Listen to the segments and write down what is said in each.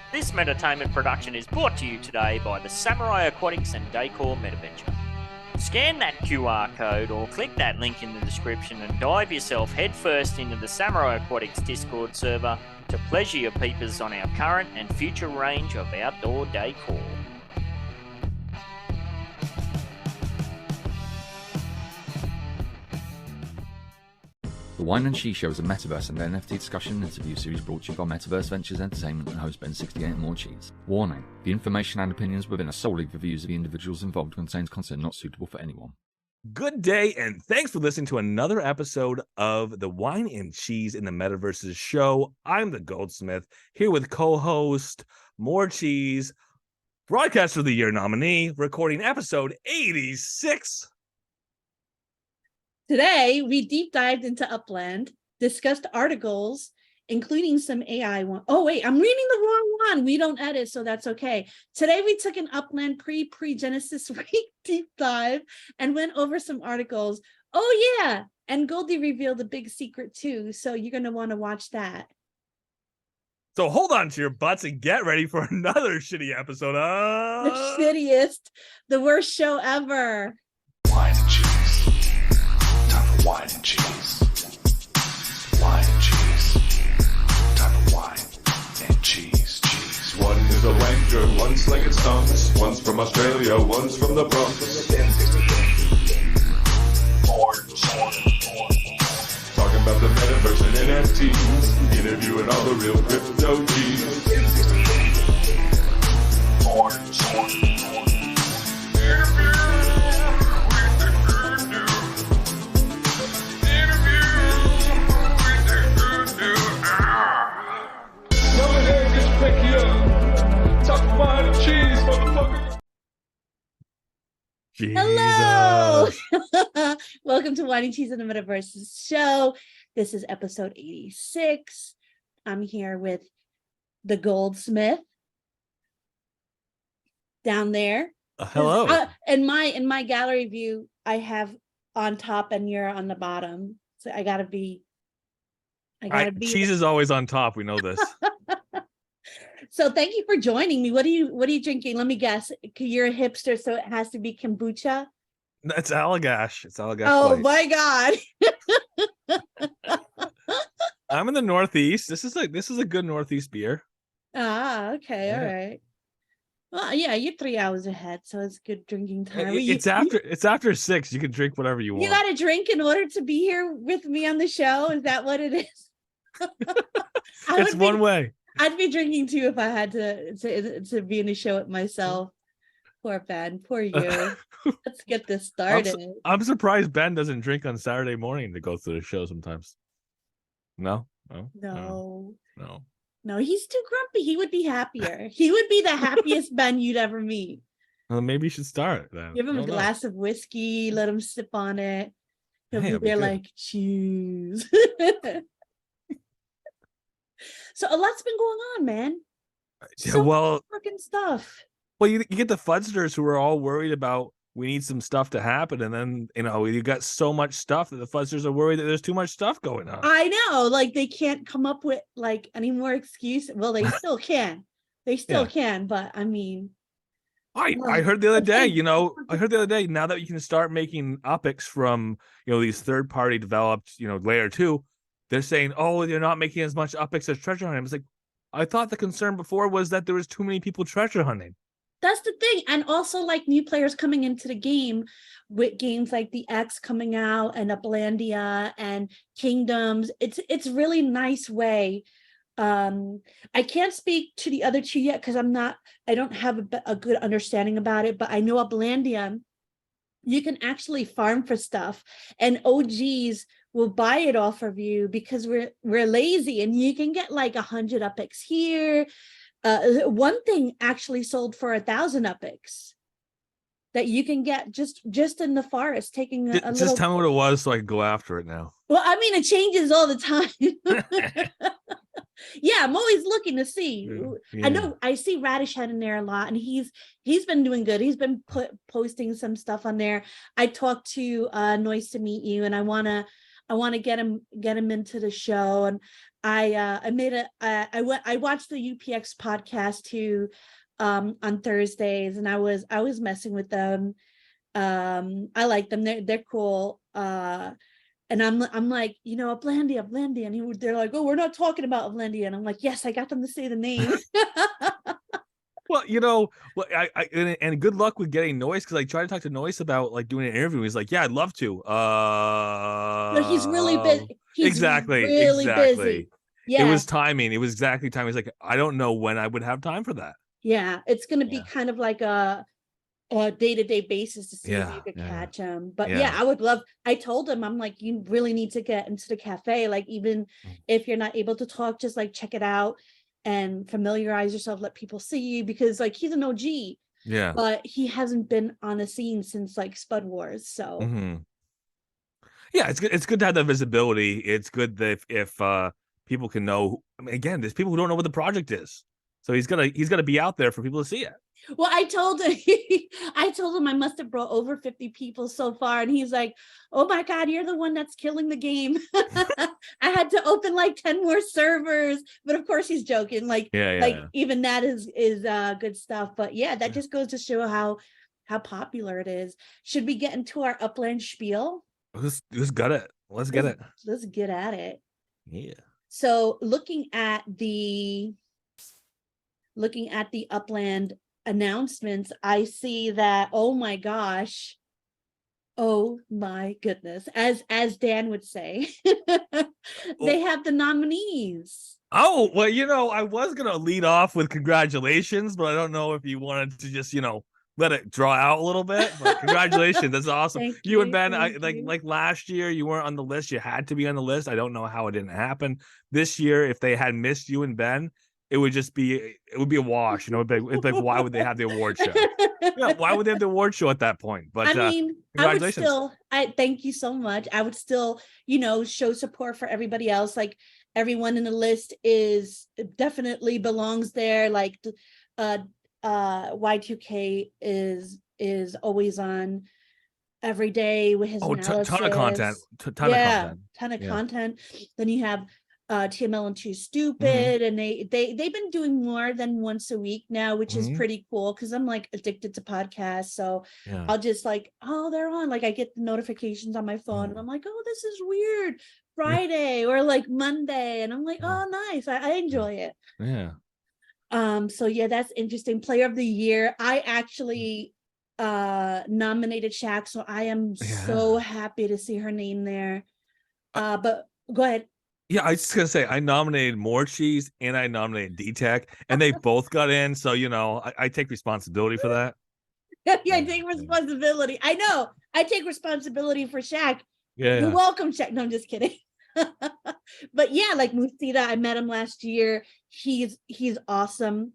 This Meditainment production is brought to you today by the Samurai Aquatics and Decor Metaventure. Scan that QR code or click that link in the description and dive yourself headfirst into the Samurai Aquatics Discord server to pleasure your peepers on our current and future range of outdoor decor. The Whine and Cheese Show is a Metaverse and NFT discussion and interview series brought to you by Metaverse Ventures Entertainment and host BEN68 and Morecheese. Warning: the information and opinions within are solely the views of the individuals involved and contains content not suitable for anyone. Good day, and thanks for listening to another episode of the Whine and Cheese in the Metaverses Show. I'm the Goldsmith, here with co-host Morecheeese, Broadcaster of the Year nominee, recording episode 86. Today, we deep dived into Upland, discussed articles, including some AI one. Oh, wait, I'm reading the wrong one. We don't edit, so that's okay. Today, we took an Upland pre-Genesis week deep dive and went over some articles. Oh, yeah, and Goldie revealed a big secret, too, so you're going to want to watch that. So hold on to your butts and get ready for another shitty episode of... The shittiest, the worst show ever. Whine and Cheese. Time for Whine and Cheese. Whine and Cheese. Time for Whine and Cheese. Cheese. One is a wanker, one's like its tongues. One's from Australia, one's from the Bronx. Talking about the metaverse and NFTs. Interviewing all the real crypto G's. Hello. Welcome to Whine and Cheese in the Metaverses Show. This is episode 86. I'm here with the Goldsmith down there. Hello. In my gallery view, I have on top and you're on the bottom. So I gotta be. Cheese is always on top. We know this. So thank you for joining me. What are you drinking? Let me guess. You're a hipster, so it has to be kombucha. It's Allagash. It's Allagash. Oh Light. my God. I'm in the Northeast. This is a good Northeast beer. Ah, okay, Yeah. all right. Well, yeah, you're 3 hours ahead, so it's good drinking time. It's after 6. You can drink whatever you want. You got to drink in order to be here with me on the show. Is that what it is? It's one way. I'd be drinking too if I had to be in a show with myself. Poor Ben, poor you. Let's get this started. I'm surprised Ben doesn't drink on Saturday morning to go through the show sometimes. No. No, he's too grumpy. He would be happier. He would be the happiest Ben you'd ever meet. Well, maybe you should start then. Give him a glass of whiskey, let him sip on it. He'll Hey, be it'll be there good. like, cheese. So a lot's been going on, man. Yeah, So well, much fucking stuff. you get the fudsters who are all worried about we need some stuff to happen, and then you got so much stuff that the fudsters are worried that there's too much stuff going on. I know, like they can't come up with like any more excuse. Well, they still can. They still can, but I mean, I heard the other day, now that you can start making UPICs from, these third-party developed, layer 2, they're saying, oh, you're not making as much UPICs as treasure hunting. It's like, I thought the concern before was that there was too many people treasure hunting. that's the thing. And also like new players coming into the game with games like the X coming out and Uplandia and Kingdoms. It's really nice way. I can't speak to the other two yet because I don't have a good understanding about it, but I know Uplandia, you can actually farm for stuff and OGs will buy it off of you because we're lazy, and you can get like 100 UPICs here. One thing actually sold for 1,000 UPICs that you can get just in the forest, taking a little. Just tell me what it was so I can go after it now. Well, I mean, it changes all the time. Yeah, I'm always looking to see. Yeah. I know I see Radish Head in there a lot, and he's been doing good. He's been posting some stuff on there. I talked to Nice to meet you, and I wanna get him into the show, and I watched the UPX podcast too on Thursdays, and I was messing with them. I like them. They're cool. And I'm like, Uplandia, and they're like, oh, we're not talking about Uplandia, and I'm like, yes, I got them to say the name. Well, and good luck with getting Noise, because I tried to talk to Noise about like doing an interview. He's like, yeah, I'd love to. But he's really busy. Exactly. Busy. Yeah, it was timing. It was exactly time. He's like, I don't know when I would have time for that. Yeah, it's gonna be kind of like a day-to-day basis to see if you could catch him. But I would love. I told him, I'm like, you really need to get into the cafe. Like, even if you're not able to talk, just like check it out and familiarize yourself, let people see you, because like he's an OG. Yeah. But he hasn't been on the scene since like Spud Wars. So yeah, it's good to have that visibility. It's good that if people can know. I mean, again, there's people who don't know what the project is. So he's gonna be out there for people to see it. Well, I told him I must have brought over 50 people so far, and he's like, oh my God, you're the one that's killing the game. I had to open like 10 more servers, but of course he's joking. Like, even that is good stuff. But yeah, that just goes to show how popular it is. Should we get into our Upland spiel? Who's got it? Let's get it. Let's get at it. Yeah. So looking at the Upland announcements, I see that, oh my gosh, oh my goodness, as Dan would say, they have the nominees. Oh, well, I was gonna lead off with congratulations, but I don't know if you wanted to just let it draw out a little bit. But congratulations, that's awesome. You and Ben, like last year, you weren't on the list. You had to be on the list. I don't know how it didn't happen this year. If they had missed you and Ben, it would be a wash. It'd be like, why would they have the award show? Why would they have the award show at that point? But I mean, congratulations. I thank you so much. I would still, show support for everybody else. Like, everyone in the list definitely belongs there. Like, Y2K is always on every day with his analysis. Ton of content. Ton of content. Then you have TML and Too Stupid, and they've been doing more than once a week now, which is pretty cool, because I'm like addicted to podcasts. So I'll just like, oh, they're on. Like, I get the notifications on my phone, and I'm like, oh, this is weird. Friday or like Monday, and I'm like, oh, nice. I enjoy it. Yeah. So yeah, that's interesting. Player of the Year, I actually nominated Shaq, so I am so happy to see her name there. But go ahead. Yeah, I was just gonna say, I nominated Morecheeese and I nominated D-Tech, and they both got in. So I take responsibility for that. Yeah, I take responsibility. I know. I take responsibility for Shaq. Yeah. You're welcome, Shaq. No, I'm just kidding. But yeah, like Musita, I met him last year. He's awesome.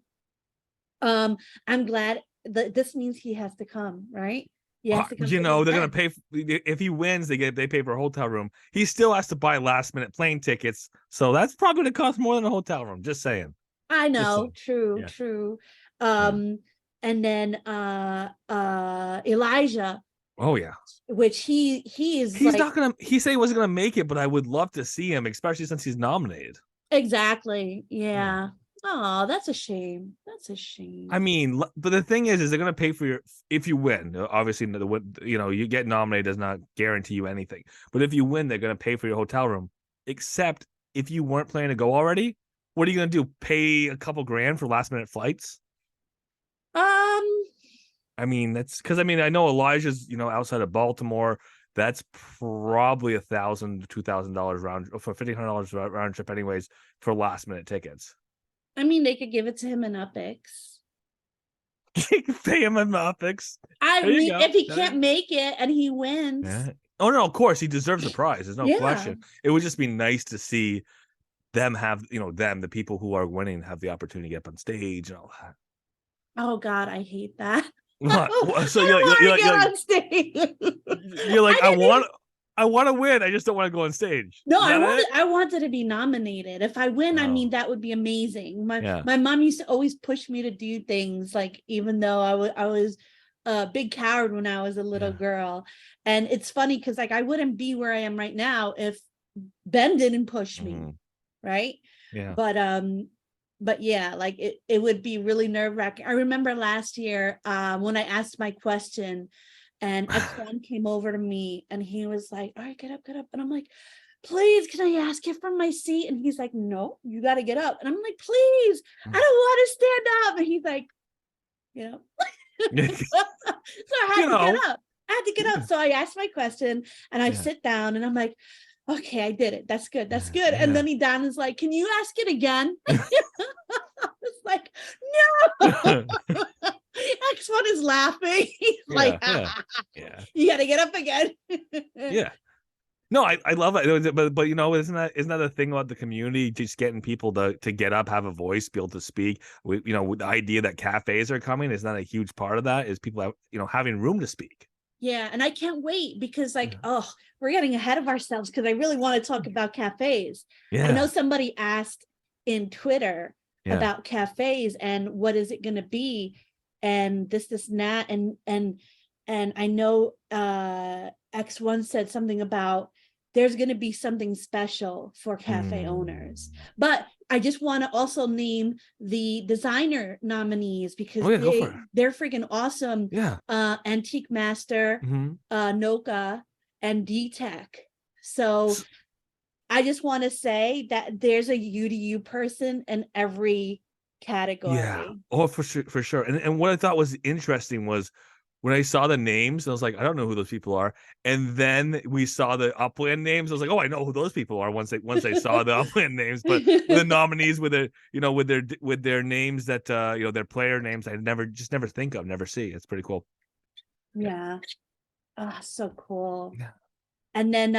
I'm glad that this means he has to come, right? Yes, they're gonna pay if he wins. They pay for a hotel room. He still has to buy last minute plane tickets, so that's probably gonna cost more than a hotel room. Just saying. I know, true. And then Elijah. Oh yeah. Which he's not gonna. He said he wasn't gonna make it, but I would love to see him, especially since he's nominated. Exactly. Yeah. Oh, that's a shame. I mean, but the thing is they're gonna pay for if you win. Obviously, you get nominated does not guarantee you anything. But if you win, they're gonna pay for your hotel room. Except if you weren't planning to go already, what are you gonna do? Pay a couple grand for last minute flights? I mean, that's because I know Elijah's outside of Baltimore. That's probably $1,000 to $2,000 round for $1,500 round trip, anyways, for last minute tickets. I mean, they could give it to him in Upix. Pay him in Upix. I mean, if he can't make it and he wins. Yeah. Oh no, of course he deserves the prize. There's no question. It would just be nice to see them have, the people who are winning have the opportunity to get up on stage and all that. Oh God, I hate that. What? So you're on stage. You're like, I want to win. I just don't want to go on stage. No, I wanted to be nominated. If I win, I mean, that would be amazing. My mom used to always push me to do things, like, even though I was a big coward when I was a little girl. And it's funny because like I wouldn't be where I am right now if Ben didn't push me. right? Yeah. But yeah, like it would be really nerve-wracking. I remember last year when I asked my question and X1 came over to me and he was like, all right, get up. And I'm like, please, can I ask you from my seat? And he's like, no, you got to get up. And I'm like, please, I don't want to stand up. And he's like, you know, so I had to get up. I had to get up. So I asked my question and I sit down and I'm like, okay, I did it. That's good. That's good. And then Dan is like, can you ask it again? I was like, no. X1 is laughing. He's like, you got to get up again. Yeah. No, I love it, but you know, isn't that a thing about the community, just getting people to get up, have a voice, be able to speak? With the idea that cafes are coming is not a huge part of that. Is people having room to speak. Yeah, and I can't wait because we're getting ahead of ourselves because I really want to talk about cafes. Yeah. I know somebody asked in Twitter about cafes and what is it going to be, and this and that, and I know X1 said something about there's going to be something special for cafe owners. But I just want to also name the designer nominees because they're freaking awesome. Yeah. Antique Master, Noka, and D-Tech. So I just want to say that there's a U2U person in every category. Yeah. Oh, for sure. And what I thought was interesting was when I saw the names, I was like, I don't know who those people are. And then we saw the Upland names. I was like, oh, I know who those people are once I saw the Upland names. But the nominees with their names that their player names I never think of, never see. It's pretty cool. Yeah. Oh, so cool. Yeah. And then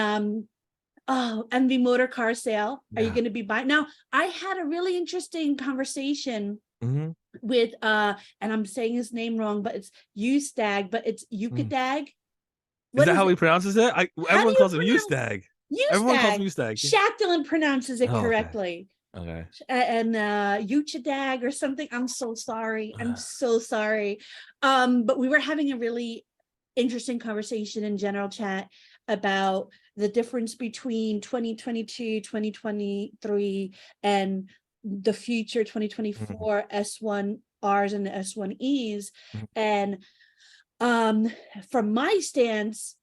MV Motor Car Sale. Are you going to be buying? Now, I had a really interesting conversation with and I'm saying his name wrong, but it's Ustag, but it's Yukadag. Is that how he pronounces it? Everyone calls him Ustag. Everyone calls him Ustag. Shackleton pronounces it correctly. Okay. And Yuchadag or something. I'm so sorry. But we were having a really interesting conversation in general chat about the difference between 2022, 2023, and the future 2024 S1Rs and the S1Es. And from my stance,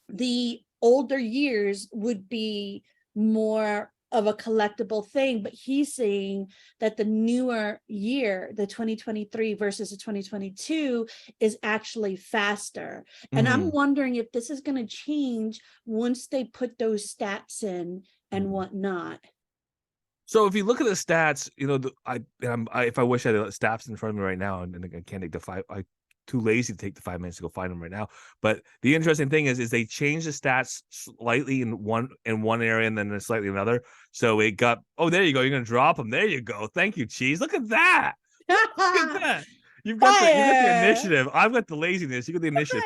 the older years would be more of a collectible thing, but he's saying that the newer year, the 2023 versus the 2022, is actually faster. And I'm wondering if this is going to change once they put those stats in and whatnot. So if you look at the stats, if I wish I had the stats in front of me right now, and I can't take I'm too lazy to take the 5 minutes to go find them right now. But the interesting thing is they changed the stats slightly in one area and then slightly in another. So it got, there you go. You're going to drop them. There you go. Thank you, Cheese. Look at that. Look at that. You got the initiative. I've got the laziness. You got the initiative.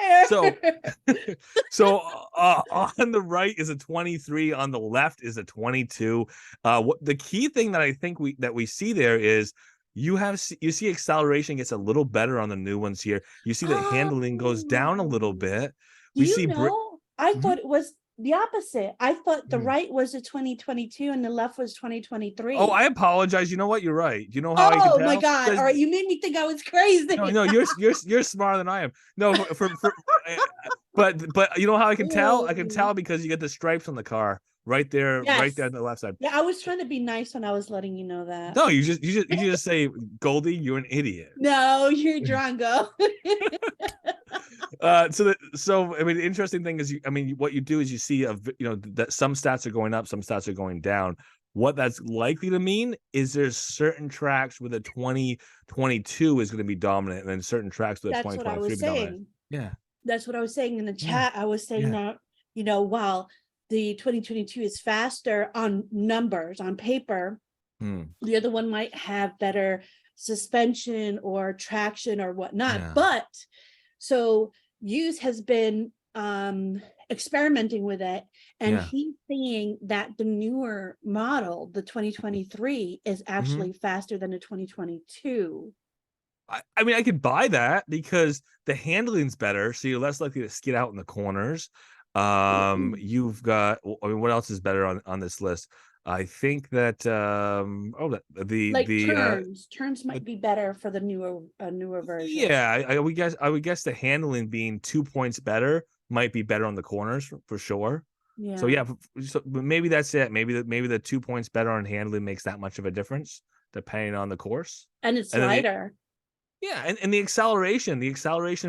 So on the right is a 23. On the left is a 22. The key thing that I think we see there is you see acceleration gets a little better on the new ones here. You see that handling goes down a little bit. I thought it was the opposite. I thought the right was a 2022 and the left was 2023. Oh, I apologize. You know what? You're right. You know how I can tell? Oh my God. All right. You made me think I was crazy. No, you're smarter than I am. No, but you know how I can tell? I can tell because you get the stripes on the car. Right there, right there on the left side. Yeah, I was trying to be nice when I was letting you know that. No, you just say, Goldie, you're an idiot. No, you're Drongo. So I mean, the interesting thing is, what you do is you see that some stats are going up, some stats are going down. What that's likely to mean is there's certain tracks where the 2022 is going to be dominant, and then certain tracks where the 2023 will be dominant. Yeah, that's what I was saying in the chat. I was saying that while the 2022 is faster on numbers, on paper, the other one might have better suspension or traction or whatnot. Yeah. But so Hughes has been experimenting with it, and he's saying that the newer model, the 2023, is actually faster than the 2022. I mean, I could buy that because the handling's better, so you're less likely to skid out in the corners. You've got, what else is better on this list? I think that turns might be better for the newer version. Yeah, I would guess the handling being 2 points better might be better on the corners for sure. Yeah. So yeah, but maybe that's it. Maybe the 2 points better on handling makes that much of a difference depending on the course. And it's And then lighter. and the acceleration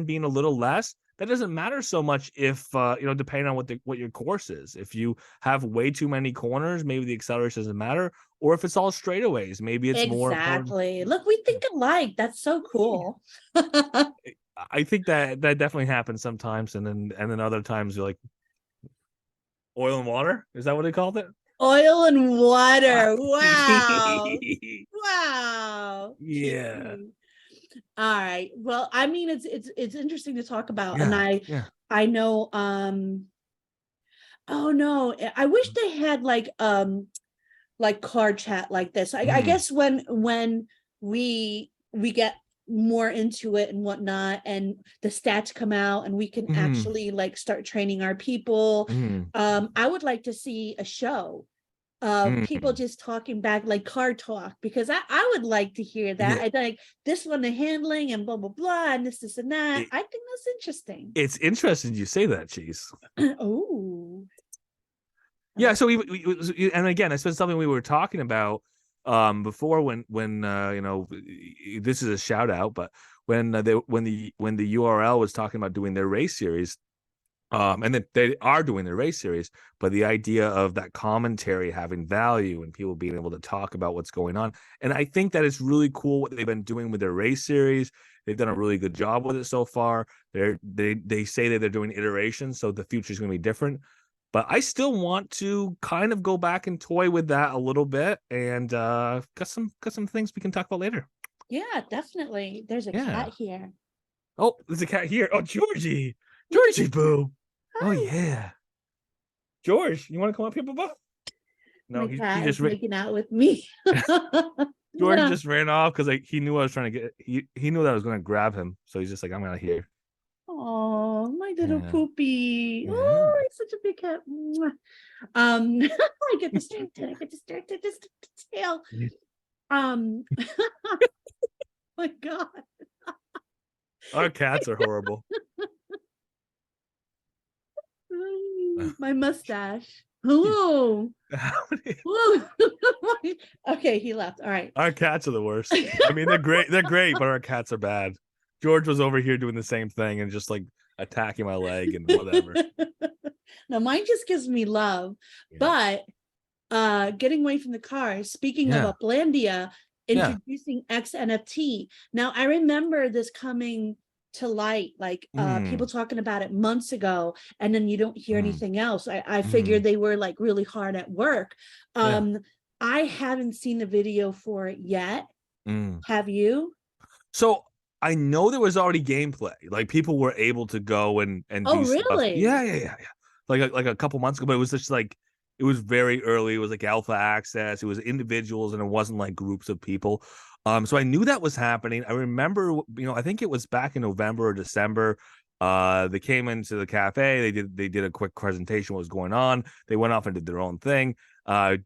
being a little less, that doesn't matter so much if depending on what your course is. If you have way too many corners, maybe the acceleration doesn't matter, or if it's all straightaways, maybe it's more exactly. Look, we think alike. That's so cool. I think that definitely happens sometimes, and then other times you're like, oil and water. Is that what they called it? Oil and water. Wow. Wow. Yeah. All right. Well, I mean, it's interesting to talk about, Yeah, and I know. Oh no, I wish they had like card chat like this. I guess when we get more into it and whatnot, and the stats come out, and we can actually like start training our people. I would like to see a show of people just talking back, like card talk, because I would like to hear that. I like this one, the handling and blah blah blah, and this and that. I think that's interesting. It's interesting you say that, Cheese. Oh. Yeah, so we and again, it's been something we were talking about before when this is a shout out, but when the URL was talking about doing their race series, and then they are doing their race series, but the idea of that commentary having value and people being able to talk about what's going on, and I think that it's really cool what they've been doing with their race series. They've done a really good job with it so far. They say that they're doing iterations, so the future is going to be different. But I still want to kind of go back and toy with that a little bit, and got some things we can talk about later. Yeah, definitely. There's a cat here. Oh, there's a cat here. Oh, Georgie boo. Hi. Oh yeah, George, you want to come up here, Bubba? No, My he cat just is making out with me. George just ran off because he knew I was trying to get. He knew that I was going to grab him, so he's just like, I'm out of here. Oh, my little poopy. Yeah. Oh, he's such a big cat. I get distracted. This tail. My God. Our cats are horrible. My mustache. Hello. Okay, he left. All right. Our cats are the worst. I mean, they're great, but our cats are bad. George was over here doing the same thing and just like attacking my leg and whatever. Now mine just gives me love. But getting away from the cars, speaking of Uplandia, introducing XNFT. Now I remember this coming to light, like people talking about it months ago, and then you don't hear anything else. I figured they were like really hard at work. I haven't seen the video for it yet. Have you? So I know there was already gameplay. Like people were able to go and do really? stuff. Yeah. Like a couple months ago, but it was just like it was very early. It was like alpha access. It was individuals, and it wasn't like groups of people. So I knew that was happening. I remember, I think it was back in November or December. They came into the cafe. They did a quick presentation what was going on. They went off and did their own thing.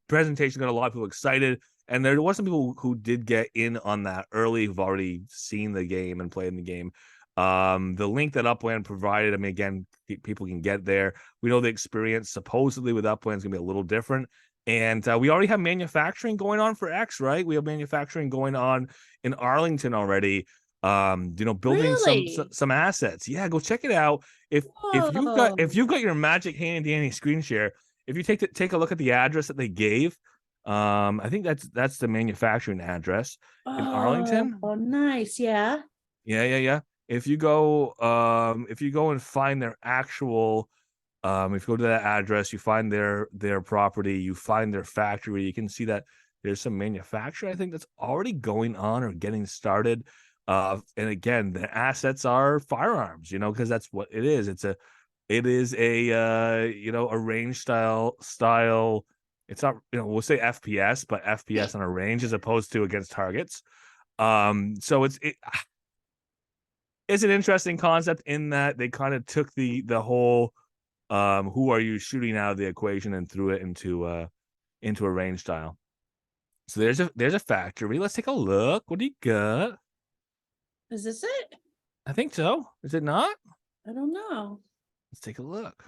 Presentation got a lot of people excited. And there were some people who did get in on that early, who've already seen the game and played in the game. The link that Upland provided, I mean, again, people can get there. We know the experience supposedly with Upland is going to be a little different. And we already have manufacturing going on for X, right? We have manufacturing going on in Arlington already. Building some assets. Yeah, go check it out. If you've got your magic handy dandy screen share, if you take a look at the address that they gave, I think that's the manufacturing address in Arlington. Oh, nice. Yeah. If you go and find their actual, if you go to that address, you find their property, you find their factory, you can see that there's some manufacturing, I think, that's already going on or getting started. And again, the assets are firearms, because that's what it is. It is a range style. It's not, we'll say FPS, but FPS on a range as opposed to against targets. So it's an interesting concept in that they kind of took the whole who are you shooting out of the equation and threw it into into a range tile. So there's a factory. Let's take a look. What do you got? Is this it? I think so. Is it not? I don't know. Let's take a look.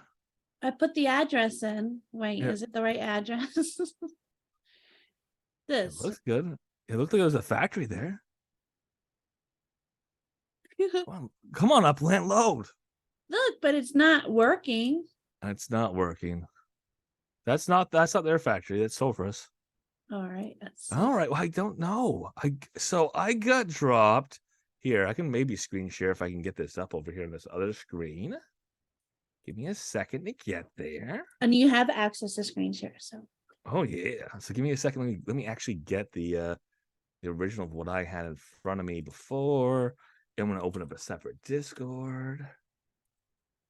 I put the address in. Wait, Yeah. is it the right address? It This. looks good. It looked like there was a factory there. Come on, Upland, load. Look, but it's not working. It's not working. That's not their factory. That's Sulfurous. All right. Let's see. All right. Well, I don't know. I got dropped here. I can maybe screen share if I can get this up over here on this other screen. Give me a second to get there. And you have access to screen share, so. Oh yeah. So give me a second. Let me actually get the original of what I had in front of me before. I'm gonna open up a separate Discord.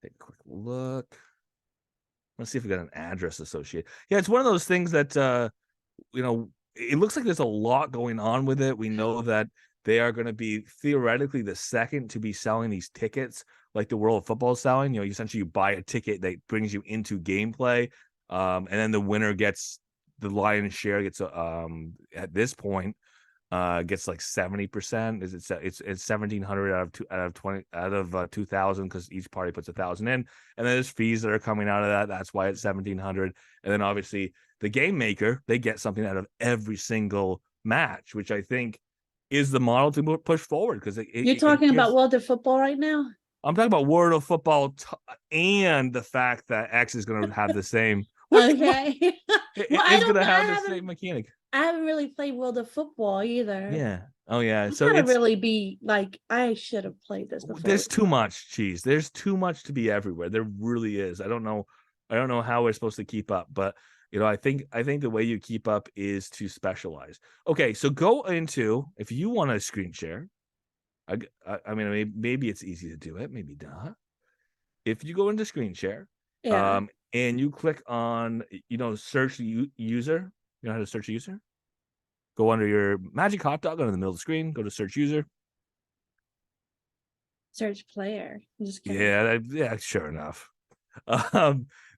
Take a quick look. Let's see if we got an address associated. Yeah, it's one of those things that it looks like there's a lot going on with it. We know that they are going to be theoretically the second to be selling these tickets, like the World of Football is selling. Essentially you buy a ticket that brings you into gameplay, and then the winner gets the lion's share. Gets at this point gets like 70%. It's 1,700 out of 2,000 because each party puts 1,000 in, and then there's fees that are coming out of that. That's why it's 1,700, and then obviously the game maker, they get something out of every single match, which I think is the model to push forward. Because you're talking about World of Football right now? I'm talking about World of Football and the fact that X is going to have the same. Okay. It's going to have the same mechanic. I haven't really played World of Football either. Yeah. Oh yeah. So it's really be like, I should have played this before. There's too much cheese. There's too much to be everywhere. There really is. I don't know how we're supposed to keep up, but I think the way you keep up is to specialize. Okay, so go into, if you want to screen share. I mean, maybe it's easy to do it, maybe not. If you go into screen share, and you click on, search user. You know how to search a user? Go under your magic hot dog under the middle of the screen. Go to search user. Search player. I'm just kidding. Yeah, sure enough.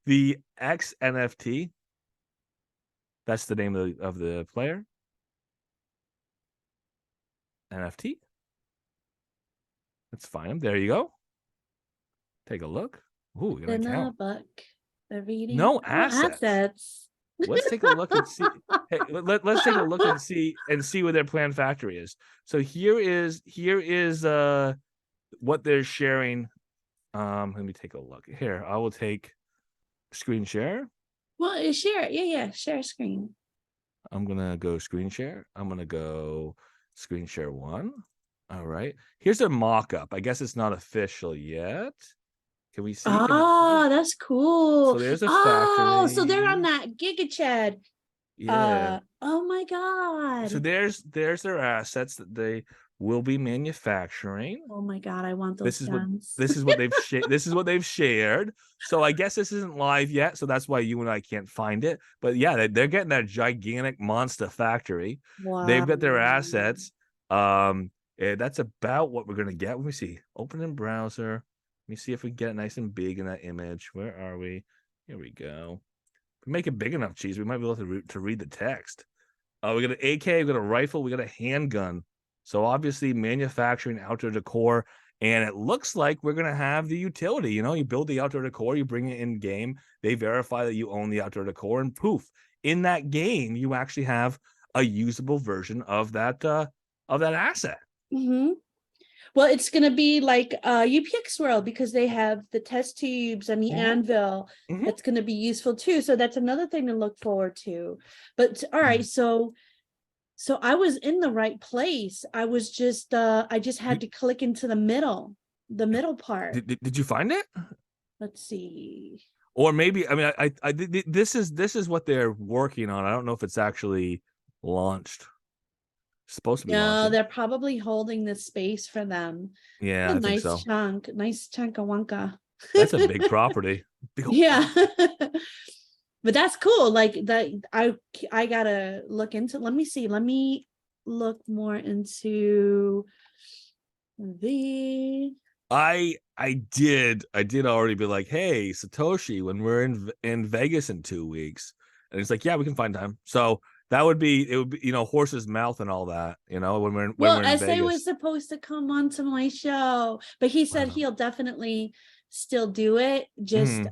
The X NFT. That's the name of the player. NFT. Let's find him. There you go. Take a look. Ooh, you're gonna count. Book. The reading. No assets. Let's take a look and see. Hey, let's take a look and see where their planned factory is. So here is what they're sharing. Let me take a look here. I will take screen share. Well, share. Yeah. Share screen. I'm gonna go screen share. I'm gonna go screen share 1. All right. Here's their mock-up. I guess it's not official yet. Can we see? Oh, that's cool. So there's a factory. So they're on that Giga Chad. Yeah. Oh my God. So there's their assets that they will be manufacturing. Oh my God, I want those guns. This is what they've shared. So I guess this isn't live yet, so that's why you and I can't find it. But yeah, they're getting that gigantic monster factory. Wow. They've got their assets. That's about what we're gonna get. Let me see. Open in browser. Let me see if we get it nice and big in that image. Where are we? Here we go. If we make it big enough, cheese, we might be able to read the text. We got an AK, we got a rifle, we got a handgun. So obviously manufacturing outdoor decor, and it looks like we're gonna have the utility. You build the outdoor decor, you bring it in game, they verify that you own the outdoor decor, and poof, in that game you actually have a usable version of that asset. Mm-hmm. Well, it's going to be like UPX World because they have the test tubes and the anvil. Mm-hmm. That's going to be useful too. So that's another thing to look forward to. But all right, so I was in the right place. I was just I just had to click into the middle part. Did you find it? Let's see. Or maybe, I mean, I this is what they're working on. I don't know if it's actually launched. Supposed to be. No, they're probably holding this space for them. Yeah, I think so. Nice chunk of Wonka. That's a big property. Yeah. But that's cool. Like that, I gotta look into. Let me see. Let me look more into the. I did already be like, hey, Satoshi, when we're in Vegas in 2 weeks, And it's like, yeah, we can find time. So it would be, horse's mouth and all that, when we're Well, in SA was Vegas. supposed to come onto my show, but he said he'll definitely still do it. Just he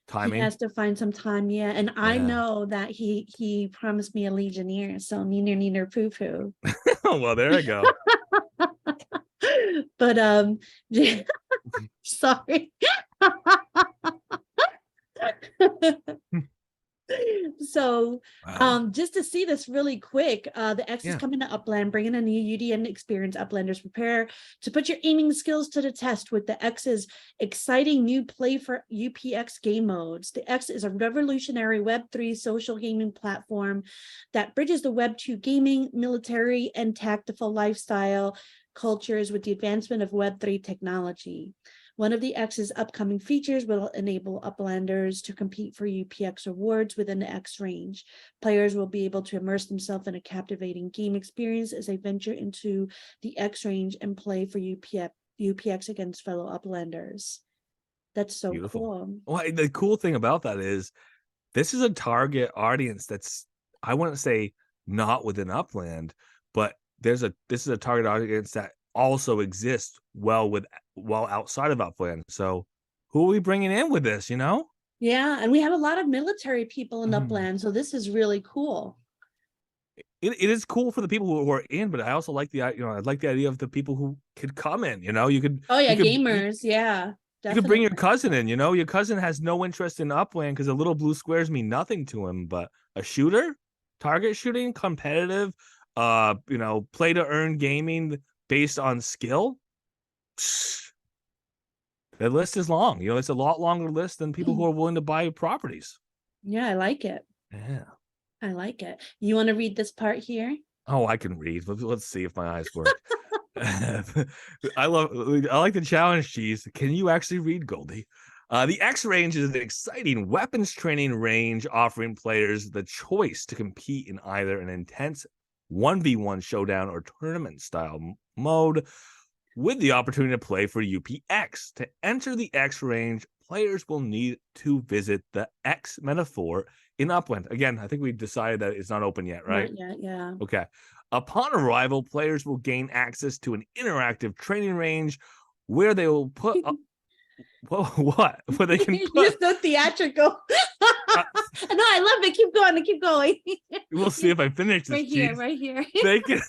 Timing. has to find some time, yeah. And I know that he promised me a Legionnaire, so neener poo poo. Well, there I go. But sorry. So just to see this really quick, the X is coming to Upland, bringing a new UDN experience. Uplanders, prepare to put your aiming skills to the test with the X's exciting new play for UPX game modes. The X is a revolutionary Web3 social gaming platform that bridges the Web2 gaming, military, and tactical lifestyle cultures with the advancement of Web3 technology. One of the X's upcoming features will enable Uplanders to compete for UPX awards within the X range. Players will be able to immerse themselves in a captivating game experience as they venture into the X range and play for UPX against fellow Uplanders. That's so beautiful. Cool. Well, the cool thing about that is this is a target audience that's, I wouldn't say not within Upland, but this is a target audience that also exists well outside of Upland. So who are we bringing in with this, Yeah, and we have a lot of military people in Upland, so this is really cool. It is cool for the people who are in, but I also like the idea of the people who could come in, you could gamers, yeah. Definitely. You could bring your cousin in, your cousin has no interest in Upland because the little blue squares mean nothing to him, but a shooter, target shooting, competitive, play to earn gaming based on skill. The list is long. It's a lot longer list than people who are willing to buy properties. Yeah, I like it. Yeah. I like it. You want to read this part here? Oh, I can read. Let's see if my eyes work. I like the challenge, Cheese. Can you actually read, Goldie? The X range is an exciting weapons training range offering players the choice to compete in either an intense 1v1 showdown or tournament style mode with the opportunity to play for UPX. To enter the X range, players will need to visit the X Metaphor in Upland. Again, I think we decided that it's not open yet, right? Not yet, yeah. Okay. Upon arrival, players will gain access to an interactive training range where they will put what? Where they can put... You're so theatrical. No, I love it. Keep going. Keep going. We'll see if I finish this. Right here. They can...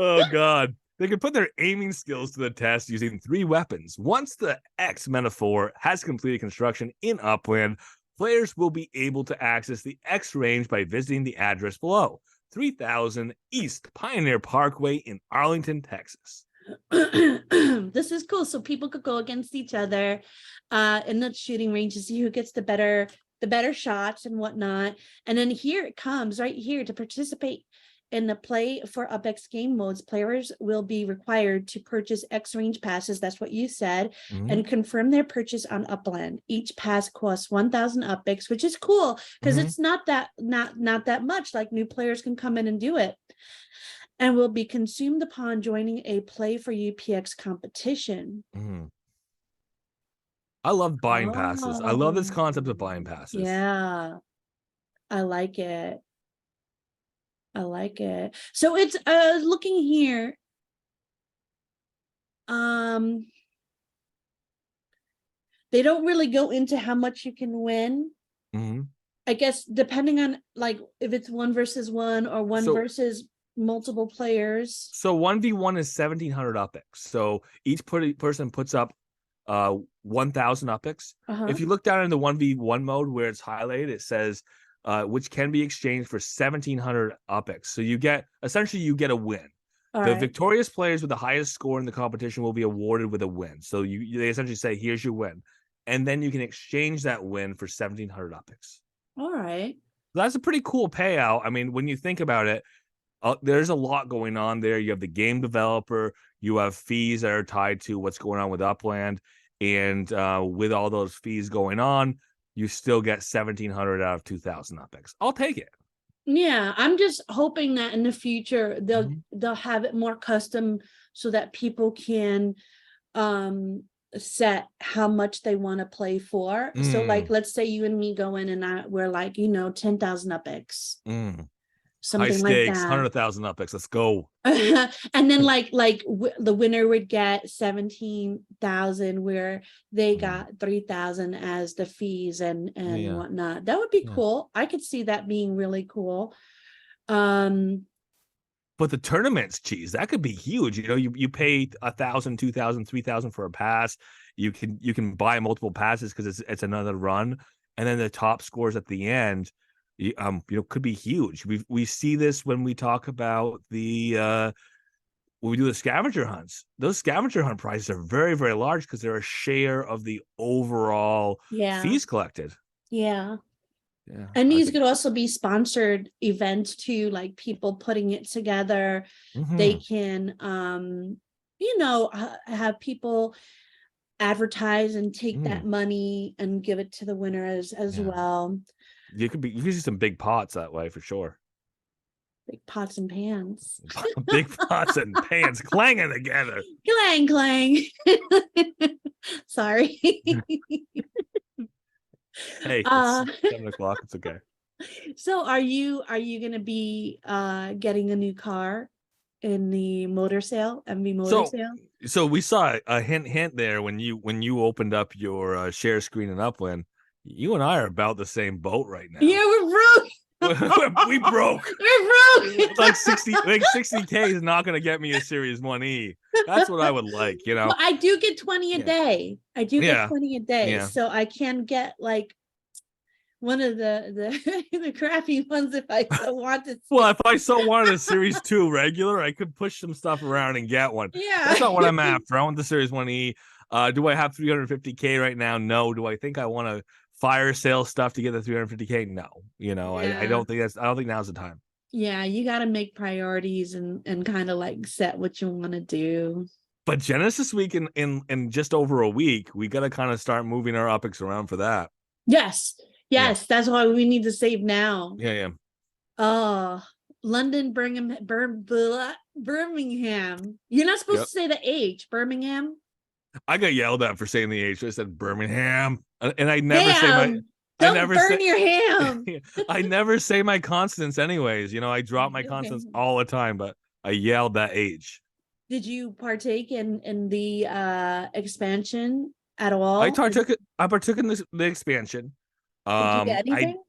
Oh, God. They can put their aiming skills to the test using 3 weapons. Once the X Metaphor has completed construction in Upland, players will be able to access the X range by visiting the address below, 3000 East Pioneer Parkway in Arlington, Texas. This is cool. So people could go against each other in the shooting range to see who gets the better shots and whatnot. And then here it comes right here. To participate in the play for UpX game modes, players will be required to purchase X range passes. That's what you said, and confirm their purchase on Upland. Each pass costs 1,000 UpX, which is cool because it's not that much. Like new players can come in and do it, and will be consumed upon joining a play for UPX competition. I love buying passes. I love this concept of buying passes. Yeah, I like it. So it's looking here. They don't really go into how much you can win. I guess depending on like if it's 1 versus 1 or one versus multiple players. So 1v1 is 1,700 UpX. So each person puts up 1,000 UpX. If you look down in the 1v1 mode where it's highlighted, it says which can be exchanged for 1,700 UpX. So you get a win. The victorious players with the highest score in the competition will be awarded with a win. So they essentially say, here's your win. And then you can exchange that win for 1,700 UpX. All right. That's a pretty cool payout. I mean, when you think about it, there's a lot going on there. You have the game developer, you have fees that are tied to what's going on with Upland. And with all those fees going on, you still get 1,700 out of 2,000 UpX. I'll take it. Yeah, I'm just hoping that in the future they'll have it more custom so that people can set how much they want to play for. So like, let's say you and me go in and we're like, 10,000 UPX, High something like stakes, that. 100,000 UPX. Let's go. And then the winner would get 17,000, where they got 3,000 as the fees and whatnot. That would be cool. I could see that being really cool. But the tournaments, Cheese, that could be huge. You pay 1,000, 2,000, 3,000 for a pass. You can buy multiple passes because it's another run, and then the top scores at the end, could be huge. We see this when we talk about when we do the scavenger hunts. Those scavenger hunt prizes are very, very large because they're a share of the overall fees collected. Yeah. And these could also be sponsored events too, like people putting it together. They can have people advertise and take that money and give it to the winners as well. You could see some big pots that way for sure. Big pots and pans. Big pots and pans clanging together. Clang, clang. Sorry. Hey, it's 7 o'clock. It's okay. So are you going to be getting a new car in the motor sale, MV motor sale? So we saw a hint there when you opened up your share screen in Upland. You and I are about the same boat right now. Yeah, we're broke. We broke. We're broke. Like 60K is not going to get me a Series 1E. That's what I would like, Well, I do get 20 a day. I do get 20 a day. Yeah. So I can get like one of the crappy ones if I so wanted. Well, if I so wanted a Series 2 regular, I could push some stuff around and get one. Yeah. That's not what I'm after. I want the Series 1E. Do I have 350K right now? No. Do I think I want to fire sale stuff to get the 350K? No. I don't think now's the time. Yeah, you got to make priorities and kind of like set what you want to do. But Genesis Week in just over a week, we got to kind of start moving our UPX around for that. Yes, that's why we need to save now. Yeah. London, Birmingham. You're not supposed to say the H. Birmingham. I got yelled at for saying the H. I said Birmingham, and I never say my. Don't burn your ham. I never say my consonants anyways. I drop my consonants all the time, but I yelled that H. Did you partake in the expansion at all? I partook in the expansion. Did you get anything?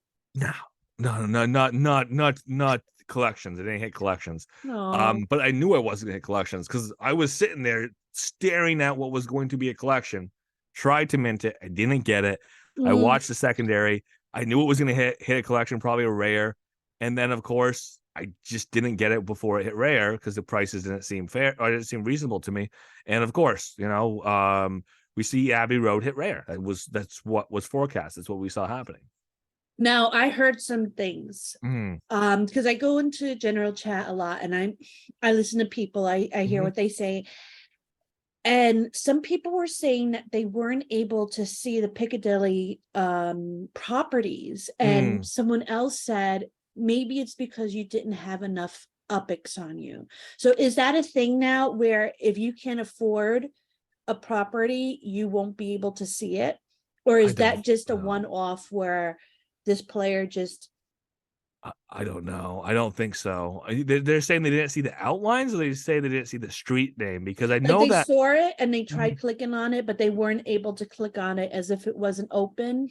No, not collections. I didn't hit collections. But I knew I wasn't gonna hit collections because I was sitting there staring at what was going to be a collection. Tried to mint it. I didn't get it. I watched the secondary. I knew it was going to hit a collection, probably a rare. And then, of course, I just didn't get it before it hit rare because the prices didn't seem fair or didn't seem reasonable to me. And of course, we see Abbey Road hit rare. That's what was forecast. That's what we saw happening. Now, I heard some things because I go into general chat a lot and I listen to people. I hear what they say. And some people were saying that they weren't able to see the Piccadilly properties. And someone else said, maybe it's because you didn't have enough UPX on you. So is that a thing now where if you can't afford a property, you won't be able to see it? Or is that just a one-off where this player just... I don't know. I don't think so. They're saying they didn't see the outlines, or they say they didn't see the street name, because I know they saw it and they tried clicking on it, but they weren't able to click on it as if it wasn't open.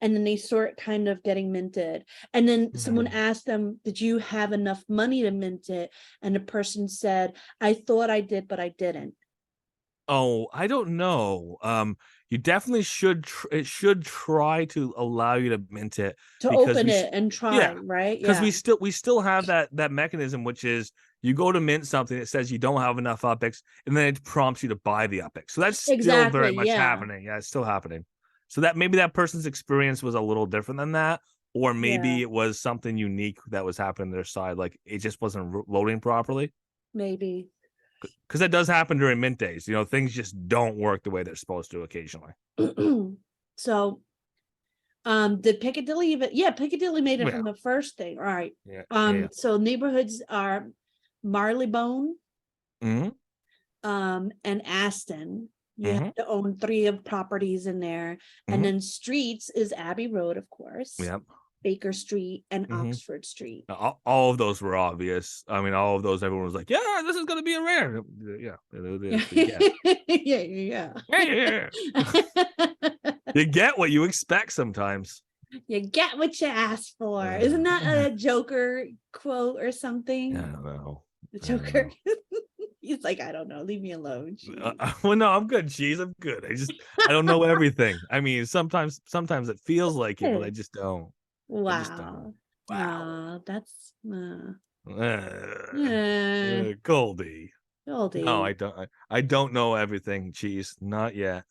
And then they saw it kind of getting minted. And then someone asked them, did you have enough money to mint it? And the person said, I thought I did, but I didn't. Oh, I don't know. You definitely should. It should try to allow you to mint it, to open it and try, right? Because we still have that mechanism, which is you go to mint something, it says you don't have enough UPX, and then it prompts you to buy the UPX. So that's still very much happening. Yeah, it's still happening. So that maybe that person's experience was a little different than that, or maybe it was something unique that was happening on their side, like it just wasn't loading properly. Maybe. Because that does happen during mint days. Things just don't work the way they're supposed to occasionally. So, did Piccadilly even? Yeah, Piccadilly made it from the first thing. All right. So neighborhoods are Marylebone, and Aston. You have to own 3 of properties in there. And then streets is Abbey Road, of course. Yep. Baker Street and Oxford Street. All of those were obvious. I mean, all of those, everyone was like, yeah, this is going to be a rare. Yeah. Yeah. You get what you expect sometimes. You get what you ask for. Isn't that a Joker quote or something? I don't know. The Joker. He's like, I don't know. Leave me alone. Well, no, I'm good, Cheese. I'm good. I don't know everything. I mean, sometimes it feels like it, but I just don't. Wow. That's Goldie. No, Goldie. I don't know everything, Cheese. Not yet.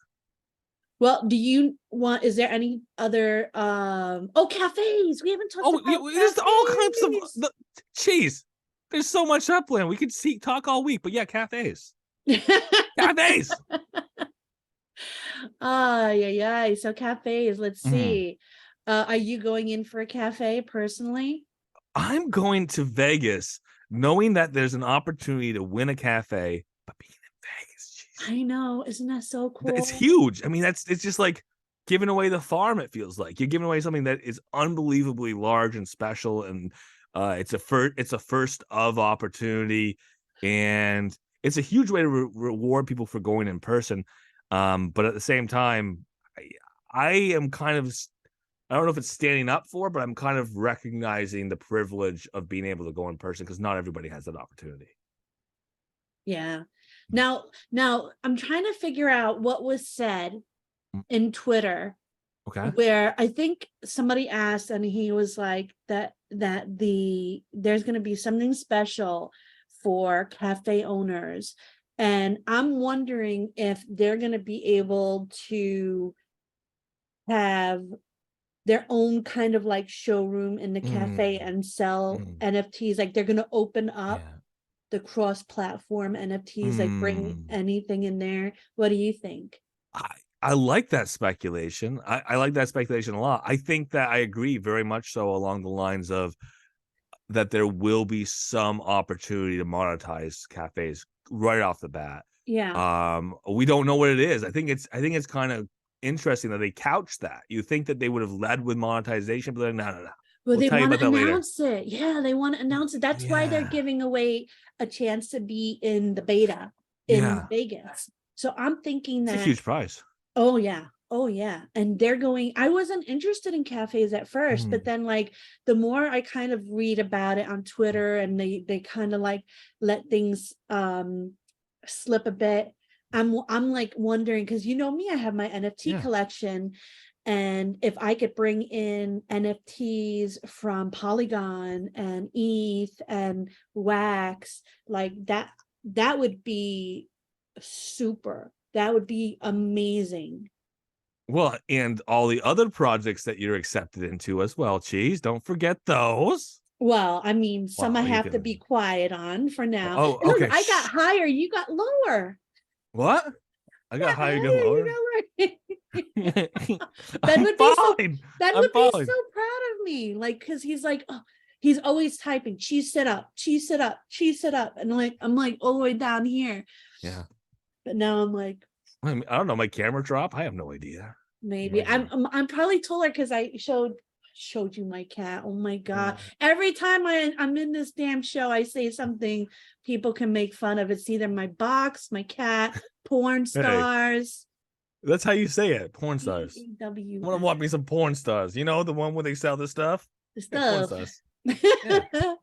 Well, do you want? Is there any other? Cafes. We haven't talked about. There's all kinds of Cheese. There's so much Upland. We could talk all week, but yeah, cafes. Cafes. Yeah. So cafes. Let's see. Are you going in for a cafe personally? I'm going to Vegas, knowing that there's an opportunity to win a cafe, but being in Vegas. Geez. I know. Isn't that so cool? It's huge. I mean, it's just like giving away the farm. It feels like you're giving away something that is unbelievably large and special, and it's a first of opportunity, and it's a huge way to reward people for going in person. But at the same time, I am kind of, I don't know if it's standing up for, but I'm kind of recognizing the privilege of being able to go in person because not everybody has that opportunity. Yeah. Now I'm trying to figure out what was said in Twitter. Okay. Where I think somebody asked, and he was like that there's going to be something special for cafe owners, and I'm wondering if they're going to be able to have their own kind of like showroom in the cafe and sell NFTs. Like they're going to open up the cross-platform NFTs, like bring anything in there. What do you think? I like that speculation. I like that speculation a lot. I think that I agree very much so along the lines of that there will be some opportunity to monetize cafes right off the bat. Yeah. We don't know what it is. I think it's kind of interesting that they couch that. You think that they would have led with monetization, but no. Well, they want to announce it. Yeah, they want to announce it. That's why they're giving away a chance to be in the beta in Vegas. So I'm thinking that it's a huge prize. Oh yeah. And they're going, I wasn't interested in cafes at first, but then like the more I kind of read about it on Twitter and they kind of like let things slip a bit. I'm like wondering, because you know me, I have my NFT collection, and if I could bring in NFTs from Polygon and ETH and Wax, like that would be super. That would be amazing. Well, and all the other projects that you're accepted into as well, Cheese. Don't forget those. Well, I mean, some I have to be quiet on for now. Oh, okay. Look, I got higher, you got lower. What? I got higher, you got lower. Ben would be so proud of me. Like, because he's like, oh, he's always typing, cheese sit up, cheese sit up, cheese sit up. And like, I'm like all the way down here. Yeah. But now I'm like, I mean, I don't know, my camera drop. I have no idea. Maybe I'm probably taller because I showed you my cat. Oh my god! Every time I'm in this damn show, I say something people can make fun of. It's either my box, my cat, porn stars. Hey, that's how you say it, porn stars. I want to watch me some porn stars. You know, the one where they sell the stuff. The stuff. Porn stars.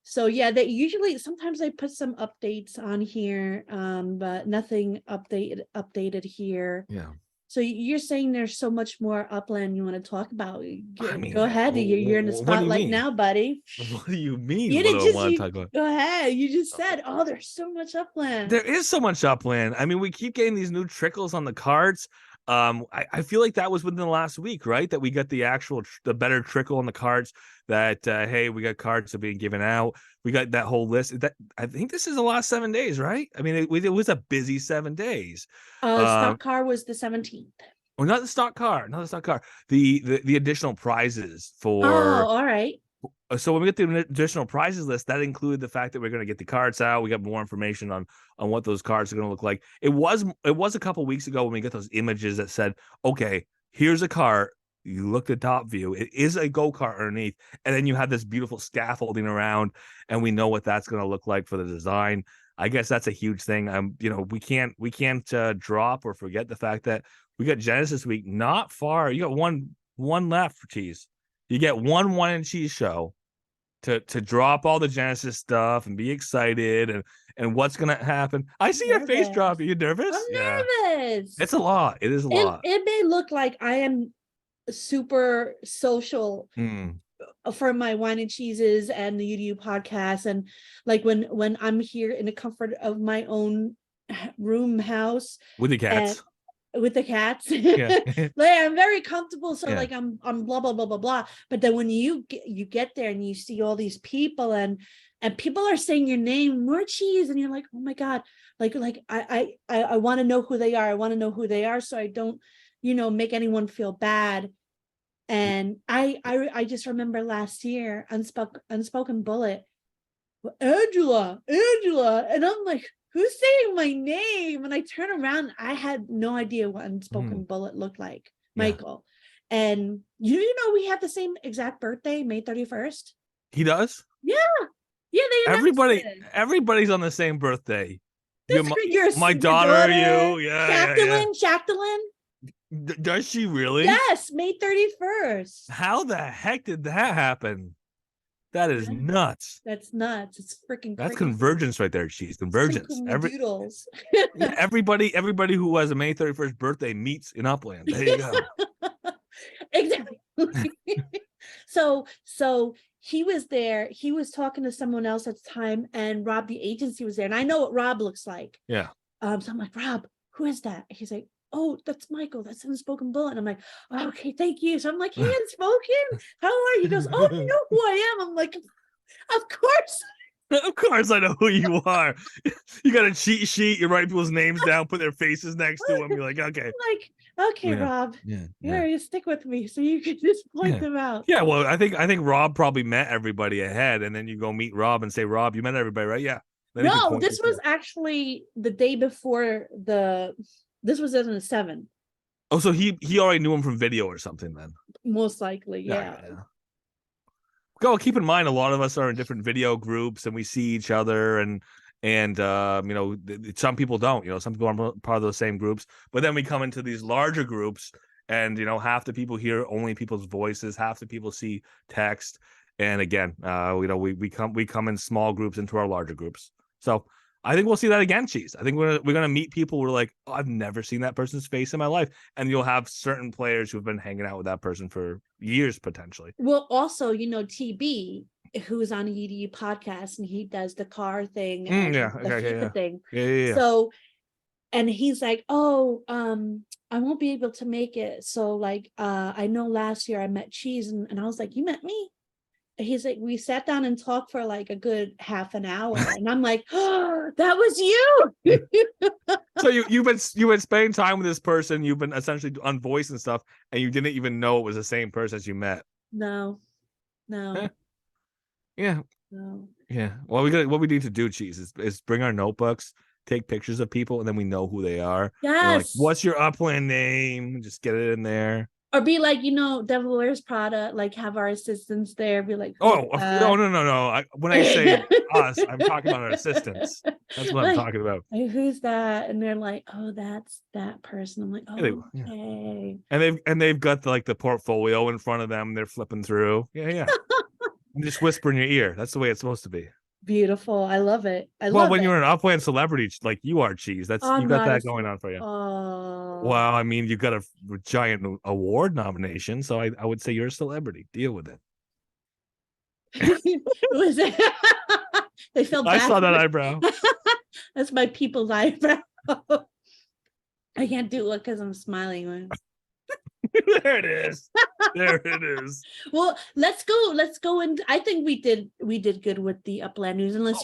So yeah, they usually sometimes I put some updates on here, but nothing updated here. Yeah. So you're saying there's so much more Upland you want to talk about? Go ahead. You're in the spotlight now, buddy. What do you mean? You didn't just talk about? Go ahead. You just said, "Oh, there's so much Upland." There is so much Upland. I mean, we keep getting these new trickles on the cards. I feel like that was within the last week, right? That we got the better trickle on the cards. That hey, we got cards that are being given out. We got that whole list. That I think this is the last 7 days, right? I mean, it was a busy 7 days. Stock car was the 17th. Well, not the stock car. The additional prizes for. Oh, all right. So when we get the additional prizes list, that included the fact that we're going to get the cards out. We got more information on what those cards are going to look like. It was a couple weeks ago when we got those images that said, okay, here's a cart. You look at top view. It is a go-kart underneath. And then you have this beautiful scaffolding around, and we know what that's going to look like for the design. I guess that's a huge thing. We can't drop or forget the fact that we got Genesis Week not far. You got one left for Cheese. You get one Whine and Cheese show to drop all the Genesis stuff and be excited and what's gonna happen. I see your face drop. Are you nervous? I'm nervous. It's a lot. It is a lot. It may look like I am super social for my Whine and Cheeses and the UDU podcast, and like when I'm here in the comfort of my own house with the cats. With the cats, Yeah. like I'm very comfortable. So like I'm blah blah blah blah blah. But then when you get there and you see all these people and people are saying your name, Morecheeese, and you're like, oh my god, like I want to know who they are. I want to know who they are, so I don't make anyone feel bad. And I just remember last year, Unspoken Bullet, Angela, and I'm like, who's saying my name? And I turn around, I had no idea what Unspoken Bullet looked like, Michael. And you know we have the same exact birthday, May 31st. He does? Yeah. Yeah, they everybody's on the same birthday. My your daughter, you, Shacklin. Does she really? Yes, May 31st. How the heck did that happen? That is nuts. That's nuts. It's freaking That's crazy. Convergence right there, Cheese. Convergence. Doodles. Everybody who has a May 31st birthday meets in Upland. There you go. Exactly. So he was there. He was talking to someone else at the time, and Rob, the agency, was there. And I know what Rob looks like. Yeah. So I'm like, Rob, who is that? He's like, oh, that's Michael. That's Unspoken Bullet. And I'm like, oh, okay, thank you. So I'm like, hey, Unspoken, how are you? He goes, oh, you know who I am? I'm like, of course. Of course I know who you are. You got a cheat sheet. You write people's names down, put their faces next to them. You're like, okay. Like, okay, Rob. You stick with me so you can just point them out. Yeah, well, I think Rob probably met everybody ahead, and then you go meet Rob and say, Rob, you met everybody, right? Yeah. No, this was actually the day before this was in the 7. Oh, so he already knew him from video or something then? Most likely, yeah. Go keep in mind, a lot of us are in different video groups and we see each other, and some people don't. Some people aren't part of those same groups, but then we come into these larger groups, and half the people hear only people's voices, half the people see text, and again, we come in small groups into our larger groups. So I think we'll see that again, Cheese. I think we're gonna meet people who are like, oh, I've never seen that person's face in my life, and you'll have certain players who've been hanging out with that person for years potentially. Well, also, TB, who's on a UDU podcast, and he does the car thing, and the thing. Yeah. So, and he's like, oh, I won't be able to make it. So, like, I know last year I met Cheese, and I was like, you met me? He's like, we sat down and talked for like a good half an hour, and I'm like, oh, that was you. So you've been spending time with this person. You've been essentially on voice and stuff, and you didn't even know it was the same person as you met. No. Yeah. No. Yeah. Well, what we need to do, Cheese, is bring our notebooks, take pictures of people, and then we know who they are. Yes. Like, what's your Upland name? Just get it in there. Or be like, Devil Wears Prada, like have our assistants there, be like, oh, no. When I say us, I'm talking about our assistants. That's what I'm talking about. Who's that? And they're like, oh, that's that person. I'm like, oh, okay. And they've got the portfolio in front of them. They're flipping through. Yeah. And just whisper in your ear. That's the way it's supposed to be. Beautiful. I love it. When you're an Upland celebrity like you are, Cheese, you got that going on for you. Oh. Well, I mean, you got a giant award nomination, so I would say you're a celebrity. Deal with it. Was it? They felt bad. I saw that eyebrow. That's my people's eyebrow. I can't do it because I'm smiling. There it is. Well, let's go and I think we did good with the Upland news, unless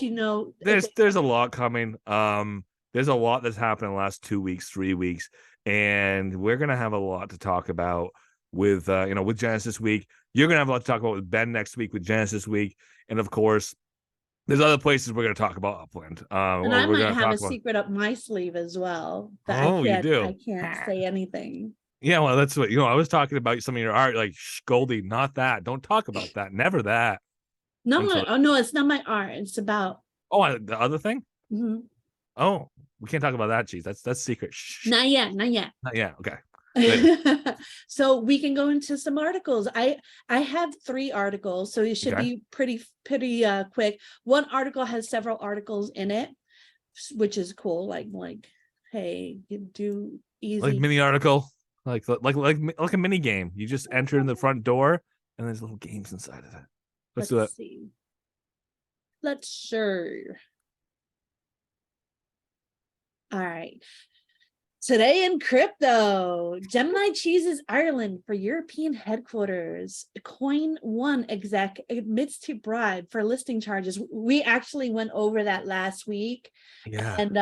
there's a lot coming. There's a lot that's happened in the last 2 weeks, 3 weeks, and we're gonna have a lot to talk about with with Genesis Week. You're gonna have a lot to talk about with Ben next week with Genesis Week, and of course, there's other places we're gonna talk about Upland. And I we're might gonna have a talk about. secret up my sleeve as well. But Oh, you do? I can't say anything. Yeah, well, that's what I was talking about some of your art, like Goldie, not that. Don't talk about that. Never that. No, Until- oh no, it's not my art. It's about the other thing. Mhm. Oh, we can't talk about that, cheese. That's secret. Shh. Not yet, not yet. Not yet. Okay. So we can go into some articles. I have 3 articles, so it should Okay. be pretty quick. One article has several articles in it, which is cool. Like hey, you do easy. Like mini article, like a mini game. You just enter in the front door, and there's little games inside of it. Let's do that. See. Let's sure. All right. Today in crypto, Gemini chooses Ireland for European headquarters. Coin One exec admits to bribe for listing charges. We actually went over that last week. Yeah. And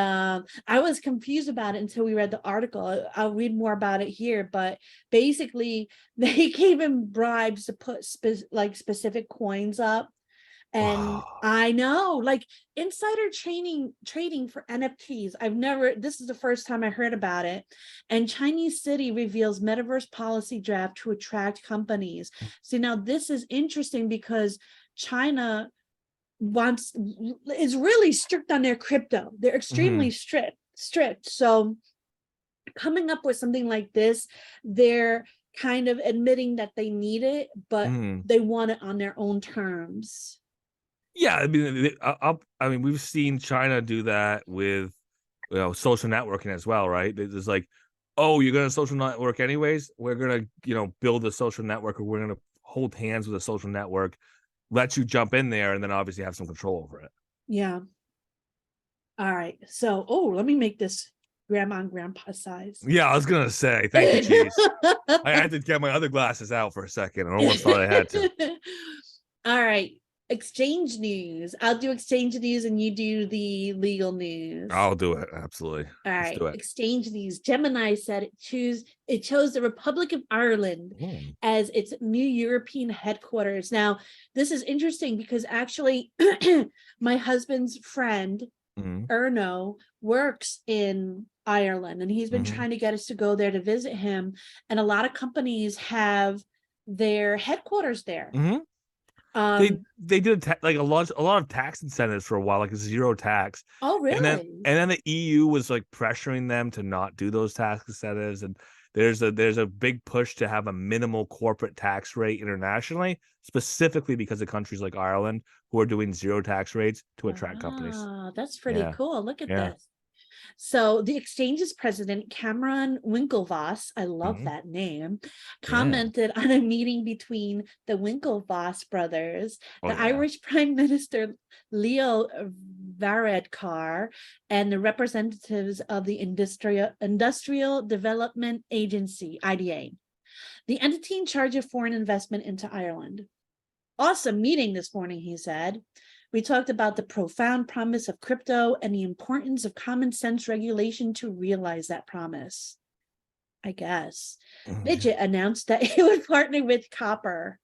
I was confused about it until we read the article. I'll read more about it here, but basically they gave him bribes to put specific coins up. And Wow. I know, like insider trading for NFTs. This is the first time I heard about it. And Chinese city reveals metaverse policy draft to attract companies. So now this is interesting because China is really strict on their crypto. They're extremely strict. So coming up with something like this, they're kind of admitting that they need it, but they want it on their own terms. Yeah, I mean, we've seen China do that with social networking as well, right? There's like, oh, you're gonna social network anyways. We're gonna build a social network, or we're gonna hold hands with a social network, let you jump in there, and then obviously have some control over it. Yeah. All right. So, let me make this grandma and grandpa size. Yeah, I was gonna say, thank you, Cheese. I had to get my other glasses out for a second. I almost thought I had to. All right. Exchange news. I'll do exchange news and you do the legal news. I'll do it. Absolutely. All Let's right. do it. Exchange news. Gemini said it chose the Republic of Ireland as its new European headquarters. Now, this is interesting because actually my husband's friend, Erno, works in Ireland, and he's been trying to get us to go there to visit him. And a lot of companies have their headquarters there. They did like a lot of tax incentives for a while, like a zero tax. Oh, really? And then the EU was like pressuring them to not do those tax incentives, and there's a big push to have a minimal corporate tax rate internationally, specifically because of countries like Ireland who are doing zero tax rates to attract companies. That's pretty cool. Look at this. So the exchange's president, Cameron Winklevoss, I love that name, commented on a meeting between the Winklevoss brothers, Irish Prime Minister Leo Varadkar, and the representatives of the Industrial Development Agency, IDA, the entity in charge of foreign investment into Ireland. Awesome meeting this morning, he said. We talked about the profound promise of crypto and the importance of common sense regulation to realize that promise. I guess. Midget announced that it would partner with Cooper,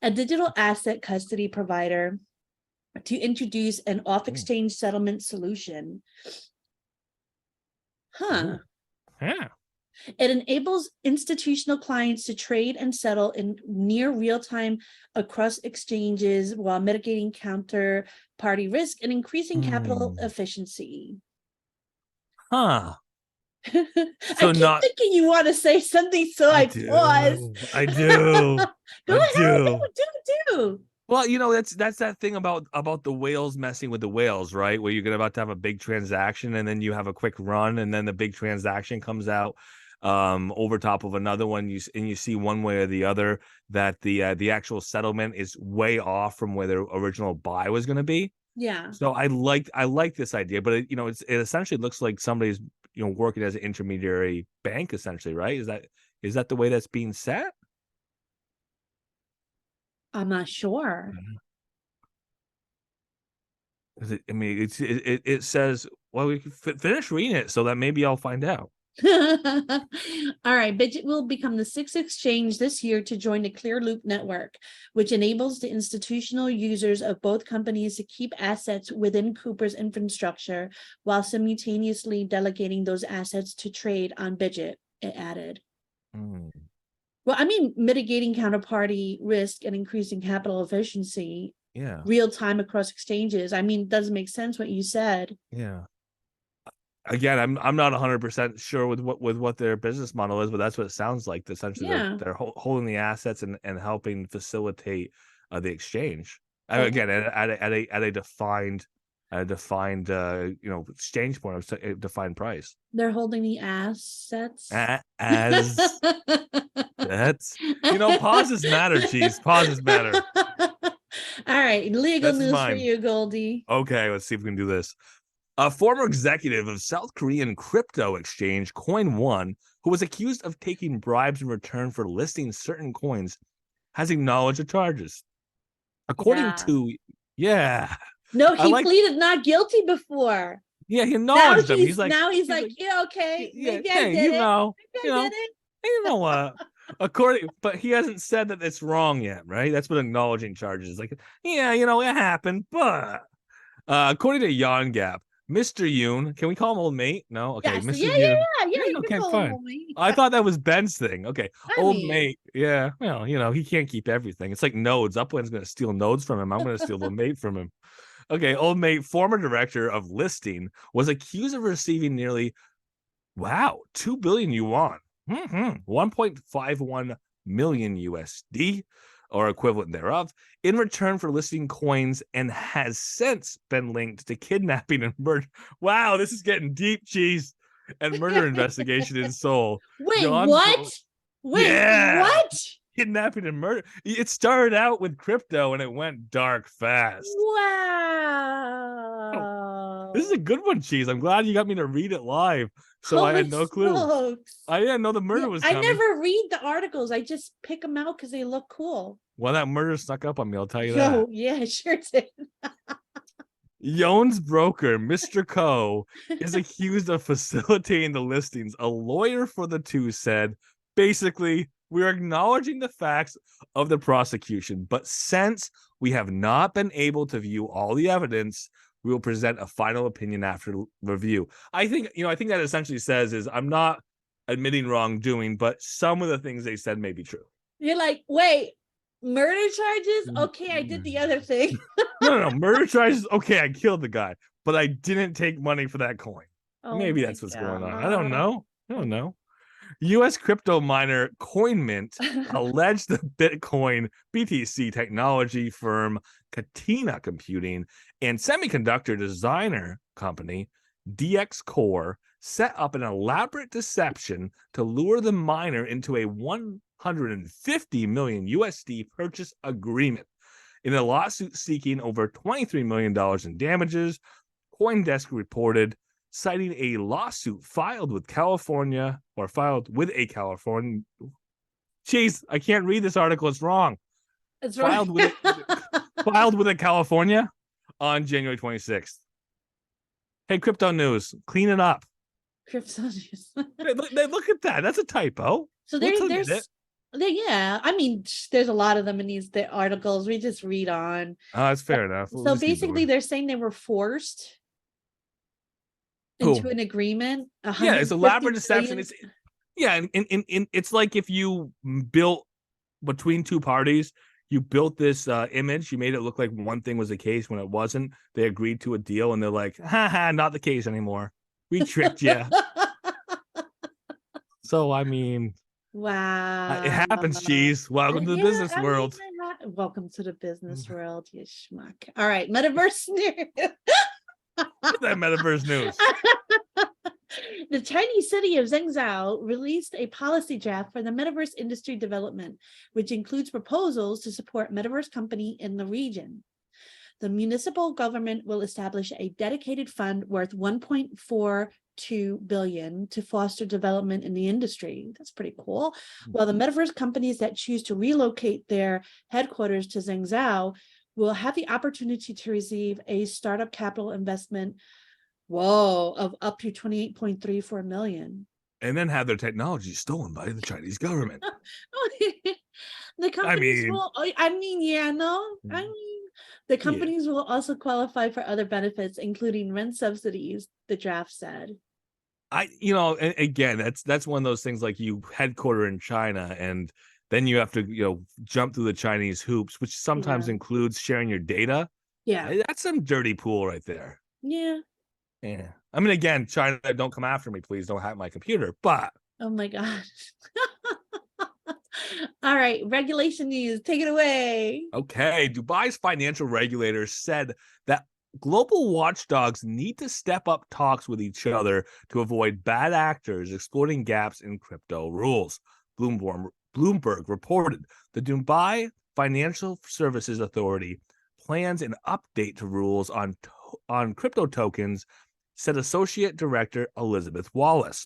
a digital asset custody provider, to introduce an off-exchange settlement solution. Yeah. It enables institutional clients to trade and settle in near real time across exchanges while mitigating counterparty risk and increasing capital efficiency. So I keep thinking you want to say something, so I pause. I do. Go ahead. Do. Well, that's that thing about the whales messing with the whales, right? Where you're about to have a big transaction, and then you have a quick run, and then the big transaction comes out over top of another one. You see one way or the other that the actual settlement is way off from where the original buy was going to be. Yeah. So I like this idea, but it essentially looks like somebody's working as an intermediary bank, essentially, right? Is that the way that's being set? I'm not sure. It says, well, we can finish reading it so that maybe I'll find out. All right, Bidget will become the sixth exchange this year to join the Clear Loop network, which enables the institutional users of both companies to keep assets within Cooper's infrastructure while simultaneously delegating those assets to trade on Bidget, it added. Well, I mean, mitigating counterparty risk and increasing capital efficiency real time across exchanges. I mean, it does make sense what you said. Yeah. Again, I'm not 100% sure with what their business model is, but that's what it sounds like. Essentially, they're holding the assets and helping facilitate the exchange. Again, at a defined exchange point, a defined price. They're holding the assets as that's pauses matter. Cheese, pauses matter. All right, legal news for you, Goldie. Okay, let's see if we can do this. A former executive of South Korean crypto exchange Coin1, who was accused of taking bribes in return for listing certain coins, has acknowledged the charges. According to no, he pleaded not guilty before. Yeah, he acknowledged them. He's like, yeah, okay, maybe I did it. You know what? But he hasn't said that it's wrong yet, right? That's what acknowledging charges is. Like, it happened, but according to Yon Gap, Mr. Yoon, can we call him old mate? No, okay, yes. Mr. Yeah. Okay, fine. I thought that was Ben's thing. Okay, mate. Yeah, well, he can't keep everything. It's like nodes. Upland's going to steal nodes from him. I'm going to steal the mate from him. Okay, old mate, former director of listing, was accused of receiving nearly 2 billion yuan, 1.51 million USD, or equivalent thereof, in return for listing coins, and has since been linked to kidnapping and murder. Wow, this is getting deep, Cheese. And murder investigation in Seoul. Wait, what? What? Kidnapping and murder. It started out with crypto and it went dark fast. Wow. This is a good one, Cheese. I'm glad you got me to read it live. So I had no clue. I didn't know the murder was coming. I never read the articles. I just pick them out because they look cool. Well, that murder snuck up on me, I'll tell you that. Oh, yeah, sure did. Yone's broker, Mr. Ko, is accused of facilitating the listings. A lawyer for the two said, basically, we are acknowledging the facts of the prosecution, but since we have not been able to view all the evidence, we will present a final opinion after review. I think that essentially says is I'm not admitting wrongdoing, but some of the things they said may be true. You're like, wait, murder charges? Okay, I did the other thing. No, murder charges. Okay, I killed the guy, but I didn't take money for that coin. Maybe that's what's going on. I don't know. U.S. crypto miner CoinMint alleged the Bitcoin BTC technology firm Katina Computing and semiconductor designer company Decor set up an elaborate deception to lure the miner into a 150 million USD purchase agreement. In a lawsuit seeking over $23 million in damages, CoinDesk reported, citing a lawsuit filed with a California. Jeez, I can't read this article. It's wrong. It's wrong. Filed with a California on January 26th. Hey, crypto news, clean it up. Crypto news. Look at that. That's a typo. So there's I mean, there's a lot of them in the articles. We just read on. Oh, that's fair enough. So basically, they're saying they were forced into an agreement. Yeah, it's elaborate deception. It's it's like if you built between two parties, you built this image, you made it look like one thing was the case when it wasn't. They agreed to a deal and they're like, haha, not the case anymore. We tricked you. So I mean, wow, it happens, Cheese. Welcome to the business world. Welcome to the business world, you schmuck. All right, Metaverse news. What's that Metaverse news? The Chinese city of Zhengzhou released a policy draft for the metaverse industry development, which includes proposals to support metaverse company in the region. The municipal government will establish a dedicated fund worth 1.42 billion to foster development in the industry. That's pretty cool. While the metaverse companies that choose to relocate their headquarters to Zhengzhou will have the opportunity to receive a startup capital investment of up to 28.34 million. and then have their technology stolen by the Chinese government. The companies mean- will, the companies will also qualify for other benefits, including rent subsidies, the draft said. Again, that's one of those things, like you headquarter in China and then you have to, jump through the Chinese hoops, which sometimes includes sharing your data. Yeah. That's some dirty pool right there. Yeah. Yeah. I mean, again, China, don't come after me, please. Don't hack my computer. But Oh my gosh. All right, regulation news, take it away. okay, Dubai's financial regulators said that global watchdogs need to step up talks with each other to avoid bad actors exploiting gaps in crypto rules. Bloomberg reported the Dubai Financial Services Authority plans an update to rules on crypto tokens, said Associate Director Elizabeth Wallace.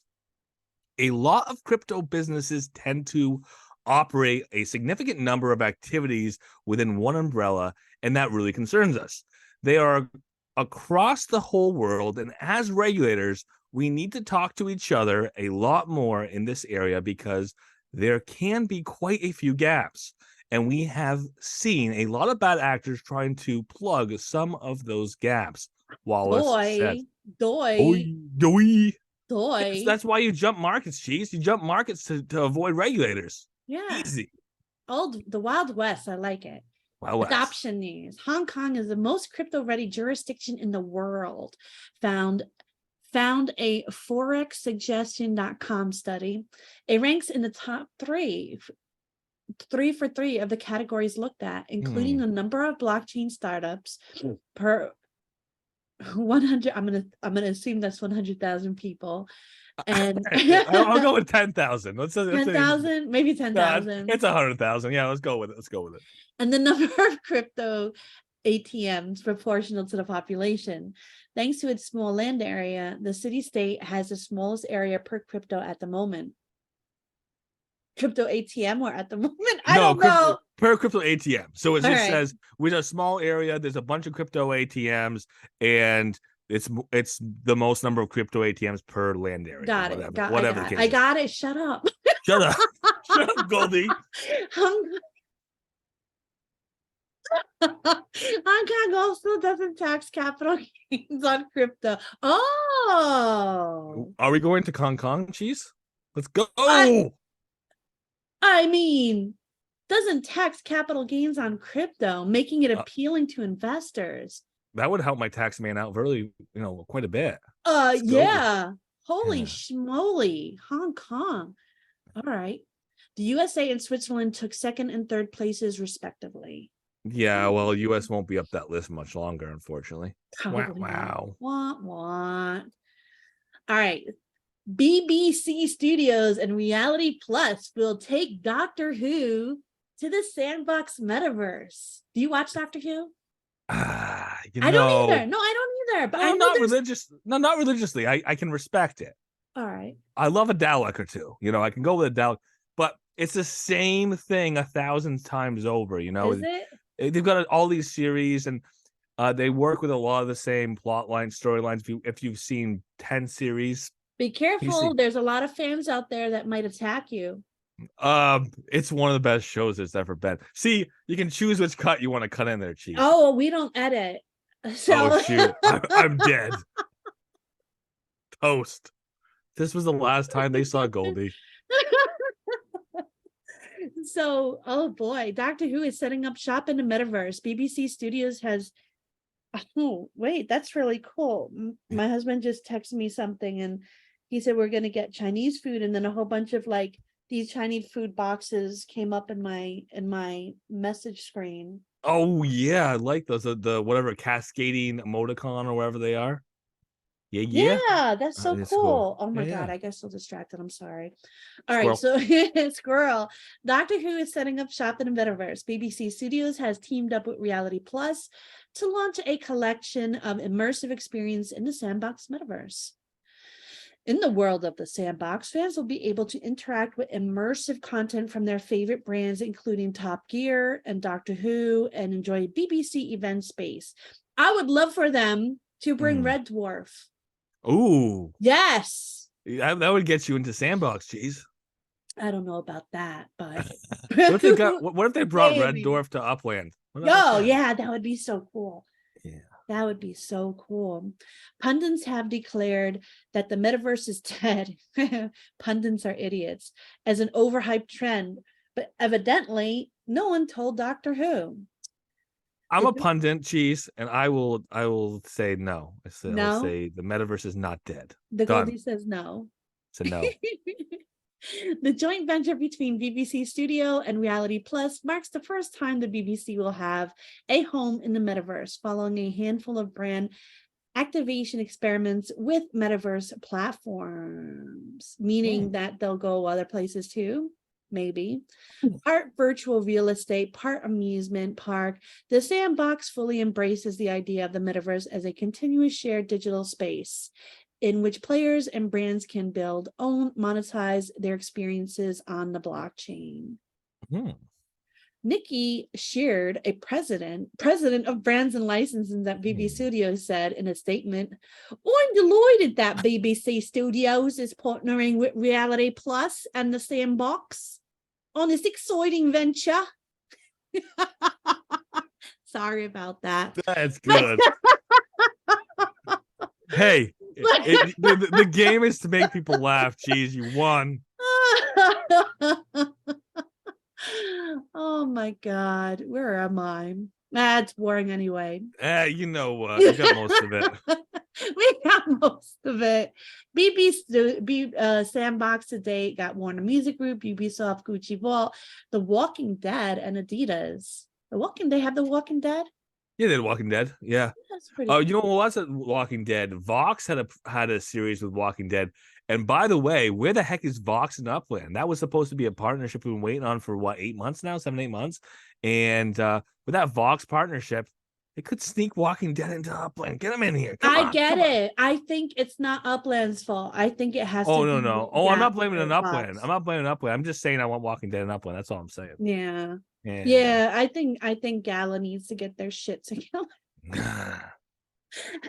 A lot of crypto businesses tend to operate a significant number of activities within one umbrella, and that really concerns us. They are across the whole world, and as regulators, we need to talk to each other a lot more in this area because there can be quite a few gaps, and we have seen a lot of bad actors trying to plug some of those gaps. Wallace said. Yes, that's why you jump markets, Cheese. You jump markets to avoid regulators. Yeah. Easy. The Wild West, I like it. Wild West. Adoption news. Hong Kong is the most crypto-ready jurisdiction in the world. Found a forexsuggestion.com study. It ranks in the top three for three of the categories looked at, including the number of blockchain startups per 100. I'm gonna assume that's 100,000 people. And I'll go with 10,000. Let's say 10,000, maybe 10,000. It's 100,000. Yeah, let's go with it. And the number of crypto ATMs proportional to the population. Thanks to its small land area, the city-state has the smallest area per crypto at the moment. Crypto ATM or at the moment? I don't know. Per crypto ATM. So it just right. says with a small area, there's a bunch of crypto ATMs, and it's the most number of crypto ATMs per land area. Got whatever, it. Whatever the case I is. got it. Shut up. Shut up. Shut up, Goldie. Hong Kong also doesn't tax capital gains on crypto. Oh. Are we going to Hong Kong, Cheese? Let's go. I mean, doesn't tax capital gains on crypto, making it appealing to investors. That would help my tax man out really, quite a bit. Yeah. Holy schmoly, Hong Kong. All right. The USA and Switzerland took second and third places respectively. Yeah, well, US won't be up that list much longer, unfortunately. Wow. All right. BBC Studios and Reality Plus will take Doctor Who to the Sandbox Metaverse. Do you watch Doctor Who? I don't either. No, I don't either. But I'm not religious. No, not religiously. I can respect it. All right. I love a Dalek or two. I can go with a Dalek, but it's the same thing 1,000 times over. Is it? They've got all these series, and they work with a lot of the same plot lines, storylines. If you've seen 10 series, be careful. There's a lot of fans out there that might attack you. It's one of the best shows that's ever been. See, you can choose which cut you want to cut in there, Chief. Oh, we don't edit. So... Oh shoot, I'm dead. Toast. This was the last time they saw Goldie. So, oh boy, Doctor Who is setting up shop in the metaverse. BBC Studios has. Oh wait, that's really cool. My husband just texted me something, and he said we're going to get Chinese food, and then a whole bunch of these Chinese food boxes came up in my message screen. Oh yeah, I like those. The whatever cascading emoticon or whatever they are. Yeah, that's so cool. Oh my God, I got so distracted. I'm sorry. All right, so Squirrel. Doctor Who is setting up shop in the metaverse. BBC Studios has teamed up with Reality Plus to launch a collection of immersive experience in the Sandbox Metaverse. In the world of the Sandbox, fans will be able to interact with immersive content from their favorite brands, including Top Gear and Doctor Who, and enjoy BBC event space. I would love for them to bring Red Dwarf. Ooh. Yes. That would get you into Sandbox Cheese. I don't know about that, but What if they brought Red Maybe. Dwarf to Upland? What about Oh that? yeah, that would be so cool. Yeah. That would be so cool. Pundits have declared that the metaverse is dead. Pundits are idiots as an overhyped trend, but evidently no one told Doctor Who. I'm a pundit, Cheese, and I will say no. I'll No? say the metaverse is not dead. The Done. Goldie says no. So no. The joint venture between BBC Studio and Reality Plus marks the first time the BBC will have a home in the metaverse, following a handful of brand activation experiments with metaverse platforms, meaning that they'll go other places too, maybe. Part virtual real estate, part amusement park, the Sandbox fully embraces the idea of the metaverse as a continuous shared digital space in which players and brands can build, own, monetize their experiences on the blockchain. Nikki Sheard, a president of brands and licensing at BBC Studios, said in a statement, I'm delighted that BBC Studios is partnering with Reality Plus and the Sandbox on this exciting venture. Sorry about that. That's good. Hey, the game is to make people laugh. Cheese, you won. Oh my God, where am I? That's boring anyway. You know what? You got most of it. We got most of it. Sandbox today got Warner Music Group, Ubisoft, Gucci Vault, The Walking Dead, and Adidas. They have The Walking Dead? Yeah, they had Walking Dead. Yeah. That's pretty You know what was it? Walking Dead. Vox had a series with Walking Dead. And by the way, where the heck is Vox and Upland? That was supposed to be a partnership we've been waiting on for what, 8 months now, 7, 8 months. And with that Vox partnership, they could sneak Walking Dead into Upland. Get them in here. I get it. I think it's not Upland's fault. I think it has to No, do no. with Oh, I'm not that blaming with an Upland. Fox. I'm not blaming Upland. I'm just saying I want Walking Dead in Upland. That's all I'm saying. Yeah. Yeah, I think Gala needs to get their shit together.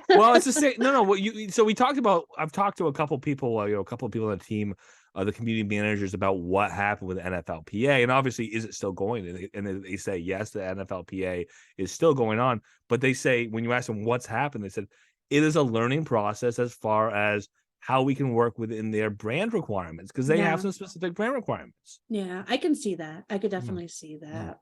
Well, it's the same. No. So we talked about. I've talked to a couple people. A couple of people on the team, the community managers, about what happened with the NFLPA, and obviously, is it still going? And they say yes, the NFLPA is still going on. But they say when you ask them what's happened, they said it is a learning process as far as how we can work within their brand requirements, because they have some specific brand requirements. Yeah, I can see that. I could definitely see that.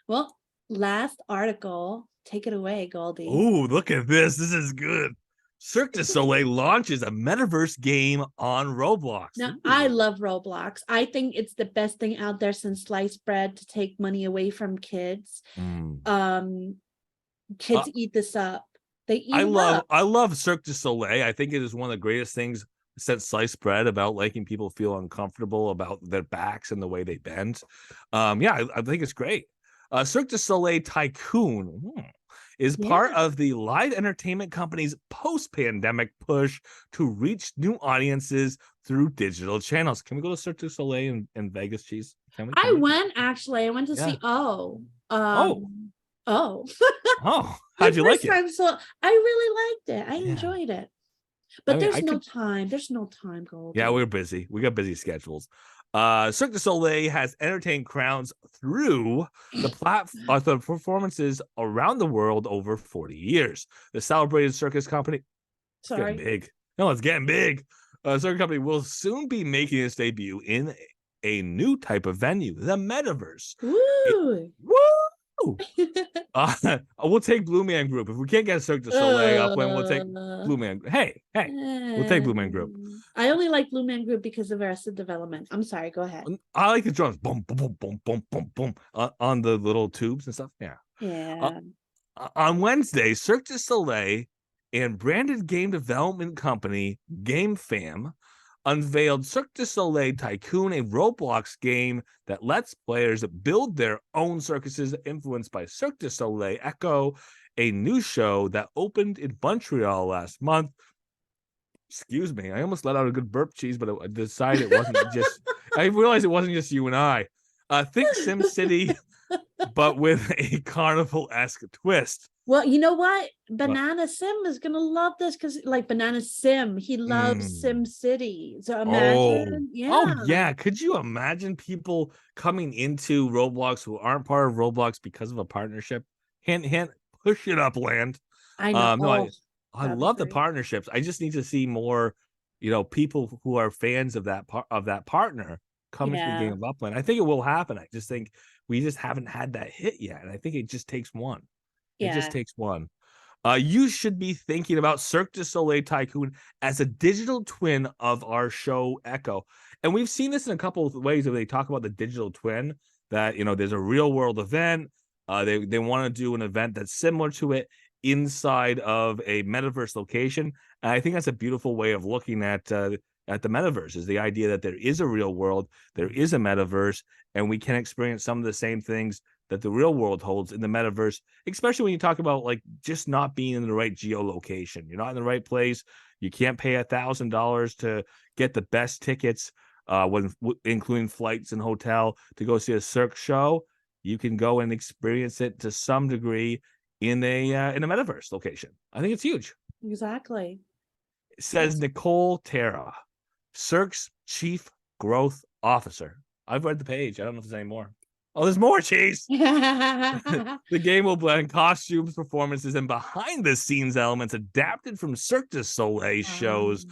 Well, last article. Take it away, Goldie. Ooh, look at this. This is good. Cirque du Soleil launches a metaverse game on Roblox. Now, I love Roblox. I think it's the best thing out there since sliced bread to take money away from kids. Kids eat this up. They eat I love Cirque du Soleil. I think it is one of the greatest things since sliced bread about making people feel uncomfortable about their backs and the way they bend. I think it's great. Cirque du Soleil Tycoon is part of the live entertainment company's post-pandemic push to reach new audiences through digital channels. Can we go to Cirque du Soleil in Vegas, Cheese? I went to see how'd you like it? So I really liked it. I enjoyed it. But there's no time. There's no time, Gold. Yeah, we're busy. We got busy schedules. Cirque du Soleil has entertained crowds through the performances around the world over 40 years. The celebrated circus company, it's getting big. Circus company will soon be making its debut in a new type of venue, the Metaverse. Woo! We'll take Blue Man Group. If we can't get Cirque du Soleil up, we'll take Blue Man. Hey, we'll take Blue Man Group. I only like Blue Man Group because of Arrested Development. I'm sorry, go ahead. I like the drums, boom, boom, boom, boom, boom, boom, on the little tubes and stuff. Yeah. On Wednesday, Cirque du Soleil and branded game development company GameFam unveiled Cirque du Soleil Tycoon, a Roblox game that lets players build their own circuses influenced by Cirque du Soleil Echo, a new show that opened in Montreal last month. Excuse me, I almost let out a good burp, Cheese, but I decided it wasn't just, I realized it wasn't just you and I. Think SimCity, but with a carnival-esque twist. Well, you know what? Banana Sim is gonna love this because, like, Banana Sim, he loves Sim City. So imagine, Oh yeah. Could you imagine people coming into Roblox who aren't part of Roblox because of a partnership? Hint, push it up, land. I know. No, I That'd be love the great. partnerships. I just need to see more, people who are fans of that partner come into the game of Upland. I think it will happen. I just think we just haven't had that hit yet, and I think it just takes one. It just takes one. You should be thinking about Cirque du Soleil Tycoon as a digital twin of our show Echo. And we've seen this in a couple of ways where they talk about the digital twin, that, there's a real world event. They want to do an event that's similar to it inside of a metaverse location. And I think that's a beautiful way of looking at the metaverse, is the idea that there is a real world, there is a metaverse, and we can experience some of the same things that the real world holds in the metaverse, especially when you talk about, like, just not being in the right geolocation. You're not in the right place. You can't pay $1,000 to get the best tickets, including flights and hotel, to go see a Cirque show. You can go and experience it to some degree in a metaverse location. I think it's huge. Exactly. It says Nicole Terra, Cirque's Chief Growth Officer. I've read the page. I don't know if there's any more. Oh, there's more, Cheese. The game will blend costumes, performances, and behind-the-scenes elements adapted from Cirque du Soleil shows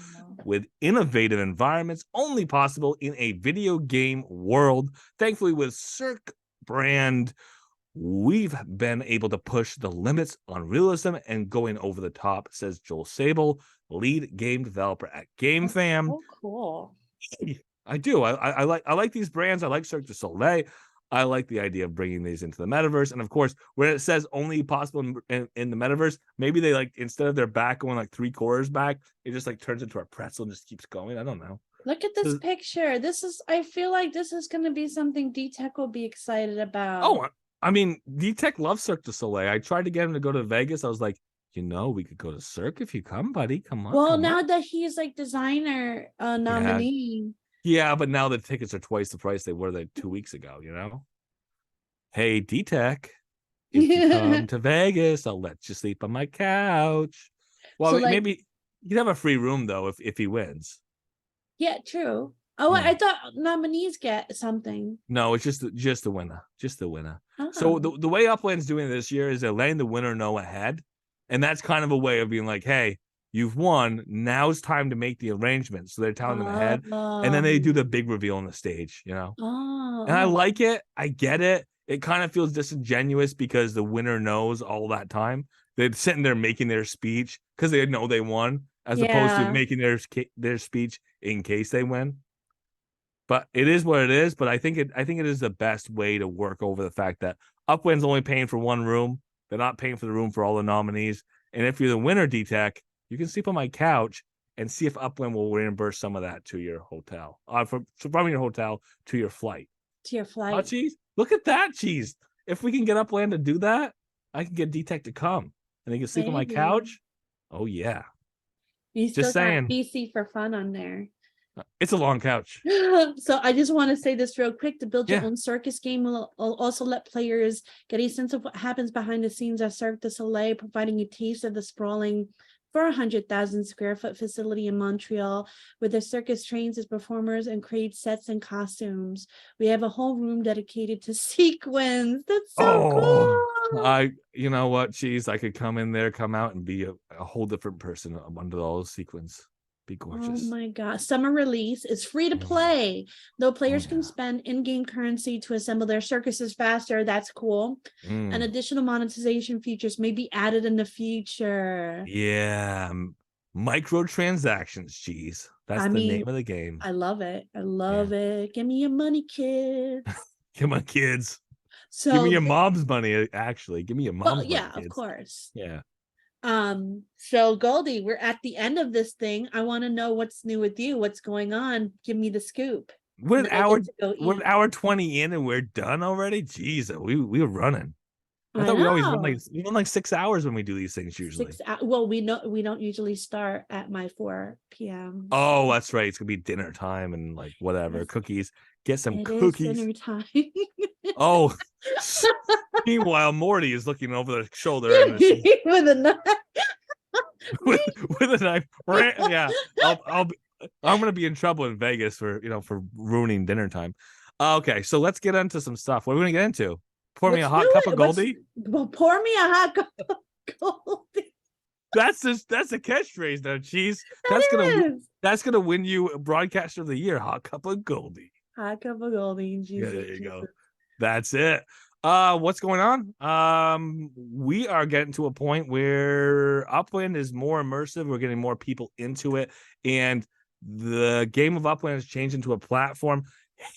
with innovative environments only possible in a video game world. Thankfully, with Cirque brand, we've been able to push the limits on realism and going over the top, says Joel Sable, lead game developer at GameFam. Oh, cool. I do. I like these brands. I like Cirque du Soleil. I like the idea of bringing these into the metaverse. And of course, when it says only possible in the metaverse, maybe they, like, instead of their back going like 3/4 back, it just like turns into a pretzel and just keeps going. I don't know. Look at this picture. I feel like this is going to be something D-Tech will be excited about. Oh, I mean, D-Tech loves Cirque du Soleil. I tried to get him to go to Vegas. I was like, we could go to Cirque if you come, buddy. Come on. Well, now that he's like designer nominee. Yeah, but now the tickets are twice the price they were 2 weeks ago, Hey, D-Tech, if you come to Vegas, I'll let you sleep on my couch. Well, so, maybe you can have a free room, though, if he wins. Yeah, true. Oh, yeah. I thought nominees get something. No, it's just the winner. Just the winner. Oh. So the way Upland's doing this year is they're letting the winner know ahead. And that's kind of a way of being like, hey, you've won. Now's time to make the arrangements. So they're telling them ahead. And then they do the big reveal on the stage, Oh. And I like it. I get it. It kind of feels disingenuous because the winner knows all that time. They're sitting there making their speech because they know they won, as opposed to making their speech in case they win. But it is what it is. But I think it is the best way to work over the fact that Upland's only paying for one room. They're not paying for the room for all the nominees. And if you're the winner, D-Tech, you can sleep on my couch and see if Upland will reimburse some of that to your hotel. From your hotel to your flight. To your flight. Oh, Cheese. Look at that, Cheese. If we can get Upland to do that, I can get D-Tech to come. And he can sleep on my couch. Oh, yeah. You still got BC for fun on there. It's a long couch. So I just want to say this real quick. To build your own circus game will also let players get a sense of what happens behind the scenes at Cirque du Soleil, providing a taste of the sprawling 400,000 square foot facility in Montreal, where the circus trains its performers and creates sets and costumes. We have a whole room dedicated to sequins. That's so cool. You know what, Cheese? I could come in there, come out, and be a whole different person under all those sequins. Be gorgeous. Oh my god. Summer release is free to play, though players can spend in-game currency to assemble their circuses faster. That's cool. And additional monetization features may be added in the future. Yeah. Microtransactions, Cheese. That's the name of the game. I love it. I love it. Give me your money, kids. Come on, kids. So give me your mom's money, actually. Give me your mom's money. Yeah, of course. Yeah. So Goldie, we're at the end of this thing. I want to know what's new with you. What's going on? Give me the scoop. We're an hour 20 in and we're done already. Jeez, we were running. I I thought we always run know. like 6 hours when we do these things usually. Well, we don't usually start at my 4 p.m. Oh, that's right. It's gonna be dinner time and like whatever Yes, cookies. Get some it is cookies. dinner time. Oh, meanwhile, Morty is looking over the shoulder and With a knife. with a knife. Yeah, I'm gonna be in trouble in Vegas for ruining dinner time. Okay, so let's get into some stuff. What are we gonna get into? Pour me a hot cup of Goldie. Well, pour me a hot cup of Goldie. That's a catchphrase though, Cheese. That That's gonna win you Broadcaster of the Year. Hot cup of Goldie. hot cup of Goldie. Yeah, there you go. That's it. What's going on? We are getting to a point where Upland is more immersive. We're getting more people into it, and the game of Upland has changed into a platform.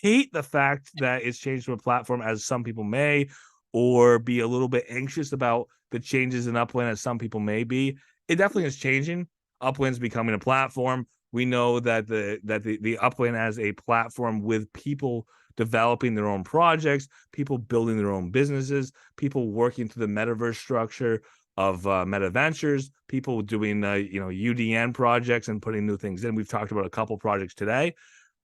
Hate the fact that it's changed to a platform, as some people may, or be a little bit anxious about the changes in Upland, as some people may be. It definitely is changing. Upland's becoming a platform. We know that the Upland as a platform with people developing their own projects, people building their own businesses, people working through the metaverse structure of MetaVentures, people doing UDN projects and putting new things in. We've talked about a couple projects today.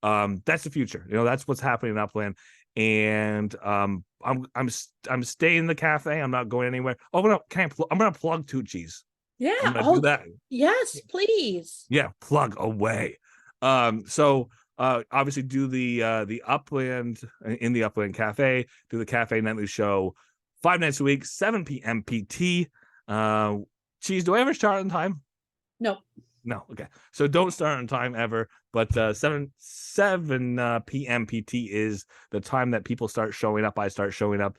That's the future. That's what's happening in Upland. And I'm staying in the cafe. I'm not going anywhere. Oh, I'm gonna plug Tucci's. Yeah. I'm gonna do that. Yes, please. Yeah, plug away. So obviously do the Upland in the Upland Cafe, do the Cafe Nightly Show 5 nights a week, 7 p.m. PT. Cheese, do I ever start on time? No. No, okay. So don't start on time ever, but 7 p.m. PT is the time that people start showing up. I start showing up.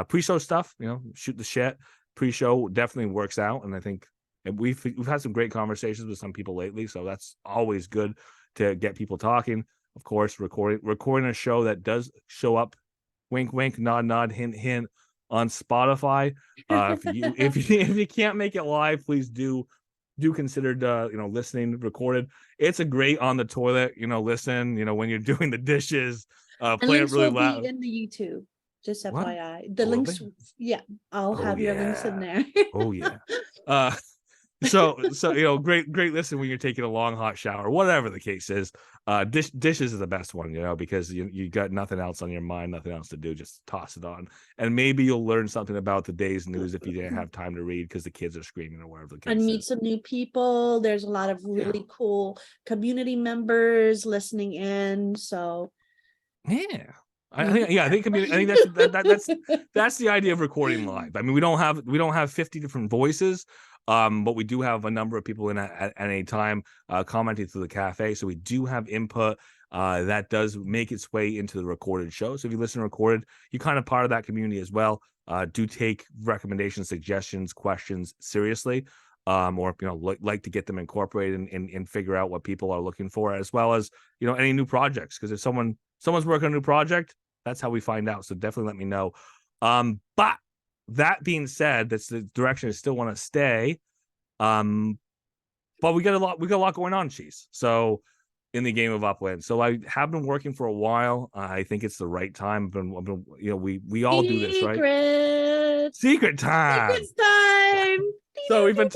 Pre-show stuff, shoot the shit. Pre-show definitely works out, and I think we've had some great conversations with some people lately, so that's always good to get people talking. Of course, recording a show that does show up, wink wink, nod nod, hint hint, on Spotify. If you can't make it live, please do consider listening recorded. It's a great on the toilet, listen, when you're doing the dishes, play it really loud. Be in the YouTube, just What? FYI. The links, yeah, I'll have your links in there. Oh yeah. So great listen when you're taking a long hot shower, whatever the case is. Dishes is the best one, because you got nothing else on your mind, nothing else to do, just toss it on, and maybe you'll learn something about the day's news if you didn't have time to read because the kids are screaming or whatever the case And meet is. some new people. There's a lot of really cool community members listening in, so Yeah. I think that's the idea of recording live. I mean, we don't have 50 different voices, but we do have a number of people in at any time commenting through the cafe. So we do have input that does make its way into the recorded show. So if you listen recorded, you're kind of part of that community as well. Do take recommendations, suggestions, questions seriously, or like to get them incorporated and figure out what people are looking for, as well as any new projects. Because if someone's working on a new project, that's how we find out. So definitely let me know. But that being said, that's the direction I still want to stay. But we got a lot going on, Cheese. So in the game of Upland. So I have been working for a while. I think it's the right time. We all do this, right? Secret time. Secrets time. So we've been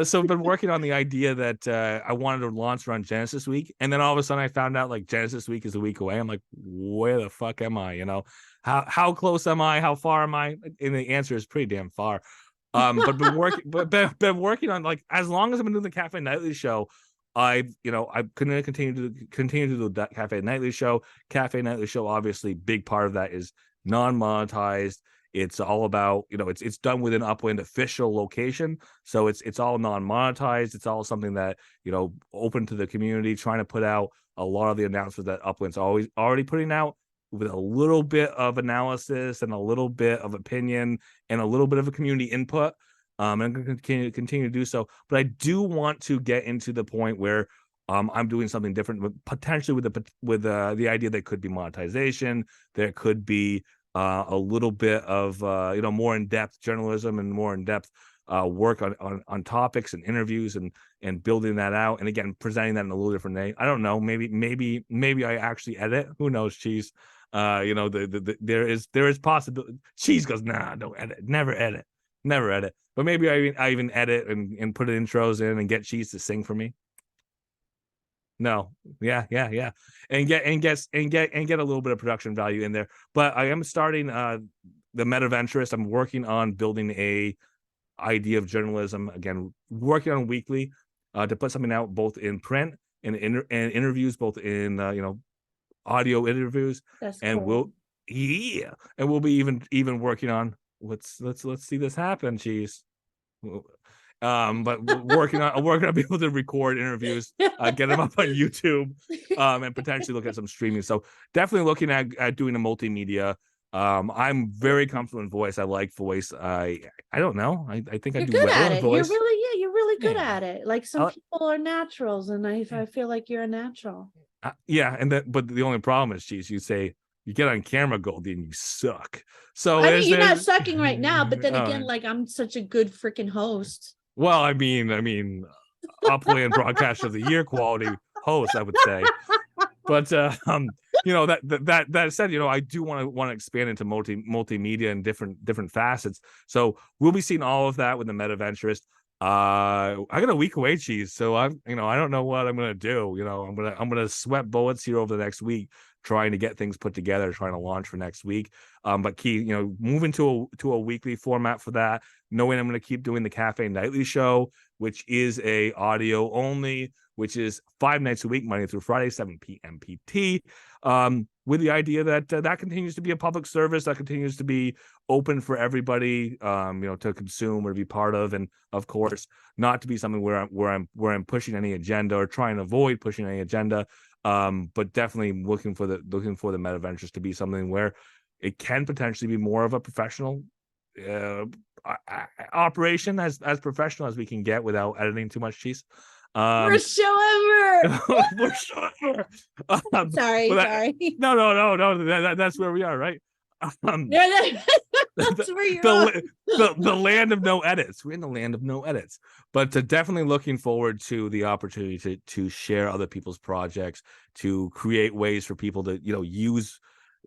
so I've been working on the idea that I wanted to launch around Genesis Week, and then all of a sudden I found out like Genesis Week is a week away. I'm like, where the fuck am I? How close am I? How far am I? And the answer is pretty damn far. But been working on, like, as long as I've been doing the Cafe Nightly Show, I'm gonna continue to do that Cafe Nightly Show. Cafe Nightly Show, obviously, big part of that is non-monetized. It's all about, it's done within Upland official location. So it's all non-monetized. It's all something that, open to the community, trying to put out a lot of the announcements that Upland's always already putting out with a little bit of analysis and a little bit of opinion and a little bit of a community input. And I'm going to continue to do so. But I do want to get into the point where I'm doing something different, potentially with the idea that could be monetization. There could be a little bit of more in-depth journalism and more in-depth work on topics and interviews and building that out, and again presenting that in a little different way. I don't know, maybe I actually edit, who knows, Cheese. There is possibility. Cheese goes, nah, don't edit, never edit. But maybe I even edit and put intros in and get Cheese to sing for me. No, yeah, and get a little bit of production value in there. But I am starting the Metaventurist. I'm working on building a idea of journalism again, working on weekly to put something out both in print and interviews, both in audio interviews. That's and cool. we'll be even working on let's see this happen, Cheese. But working on being able to record interviews, get them up on YouTube, and potentially look at some streaming. So definitely looking at doing a multimedia. I'm very comfortable in voice. I like voice. I don't know. I think You're I do good well at in it. voice. You're really good Yeah. at it. Like some people are naturals, and I feel like you're a natural. But the only problem is, Cheese, you say you get on camera, Goldie, and you suck. So I mean, you're not sucking right now, but then Oh. again, like I'm such a good freaking host. Well, I mean, Upland Broadcaster of the Year quality host, I would say. But that said, I do want to expand into multimedia and different facets. So we'll be seeing all of that with the Metaventurist. I got a week away, Cheese. So I don't know what I'm gonna do. I'm gonna sweat bullets here over the next week, trying to get things put together, trying to launch for next week. But moving to a weekly format for that, knowing I'm gonna keep doing the Cafe Nightly Show, which is a audio only, which is 5 nights a week, Monday through Friday, 7 p.m. PT, with the idea that that continues to be a public service, that continues to be open for everybody, to consume or be part of, and of course, not to be something where I'm pushing any agenda or trying to avoid pushing any agenda, but definitely looking for the Metaventurist to be something where it can potentially be more of a professional operation, as professional as we can get without editing too much, Cheese. Worst show ever. Worst show ever. Sorry. No. That's where we are, right? That's where you're at. The land of no edits. We're in the land of no edits. But definitely looking forward to the opportunity to share other people's projects, to create ways for people to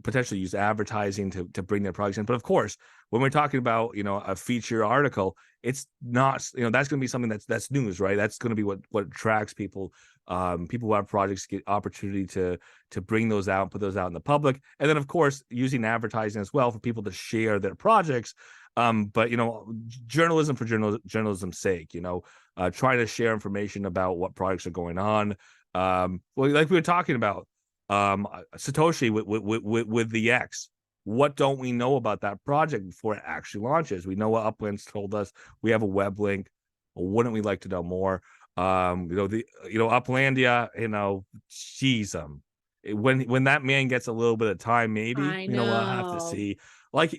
potentially use advertising to bring their products in. But of course, when we're talking about a feature article, it's not that's going to be something that's news, right? That's going to be what attracts people. People who have projects get opportunity to bring those out, put those out in the public, and then of course using advertising as well for people to share their projects. But journalism for journalism's sake, trying to share information about what projects are going on. Well, like we were talking about, Satoshi with the X. What don't we know about that project before it actually launches? We know what Upland's told us. We have a web link. Wouldn't we like to know more? Uplandia, geez, when that man gets a little bit of time, maybe we'll have to see. Like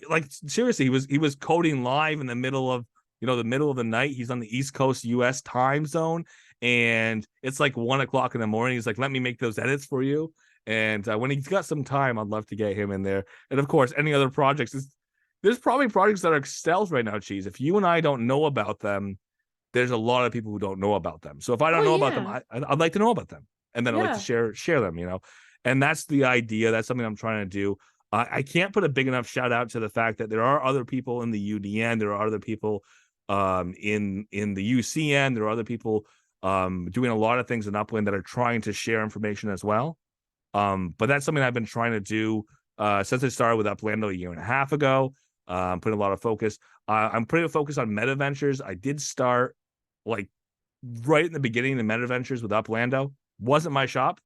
seriously, he was coding live in the middle of the night. He's on the East Coast US time zone, and it's like 1:00 in the morning. He's like, let me make those edits for you. And when he's got some time, I'd love to get him in there. And of course, any other projects, there's probably projects that are stealth right now, Cheese. If you and I don't know about them, there's a lot of people who don't know about them. So if I don't know about them, I'd like to know about them, and then I'd like to share them. And that's the idea. That's something I'm trying to do. I can't put a big enough shout out to the fact that there are other people in the UDN. There are other people in the UCN. There are other people doing a lot of things in Upland that are trying to share information as well. But that's something I've been trying to do since I started with Upland a year and a half ago. Putting a lot of focus. I'm putting a focus on Metaventures. I did start like right in the beginning of Metaventures with Uplando. Wasn't my shop,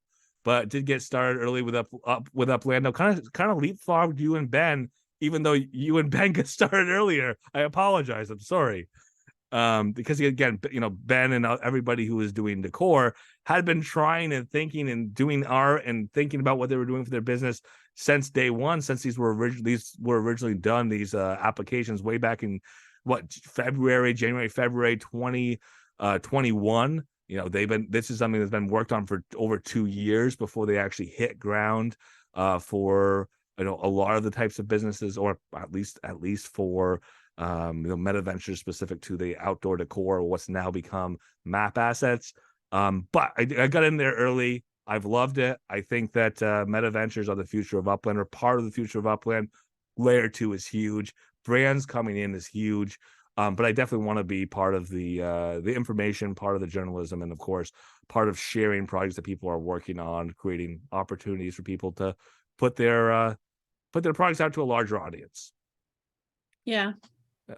but did get started early with Uplando. Kind of leapfrogged you and Ben, even though you and Ben got started earlier. I apologize. I'm sorry. Because again, Ben and everybody who was doing Decor had been trying and thinking and doing art and thinking about what they were doing for their business since day one, since these were originally done, these applications way back in February 2021. This is something that's been worked on for over 2 years before they actually hit ground for a lot of the types of businesses, or at least for Metaventures specific to the outdoor decor, or what's now become map assets. But I got in there early. I've loved it. I think that Metaventures are the future of Upland, or part of the future of Upland. Layer 2 is huge. Brands coming in is huge. But I definitely want to be part of the information, part of the journalism, and of course, part of sharing projects that people are working on, creating opportunities for people to put their products out to a larger audience. Yeah.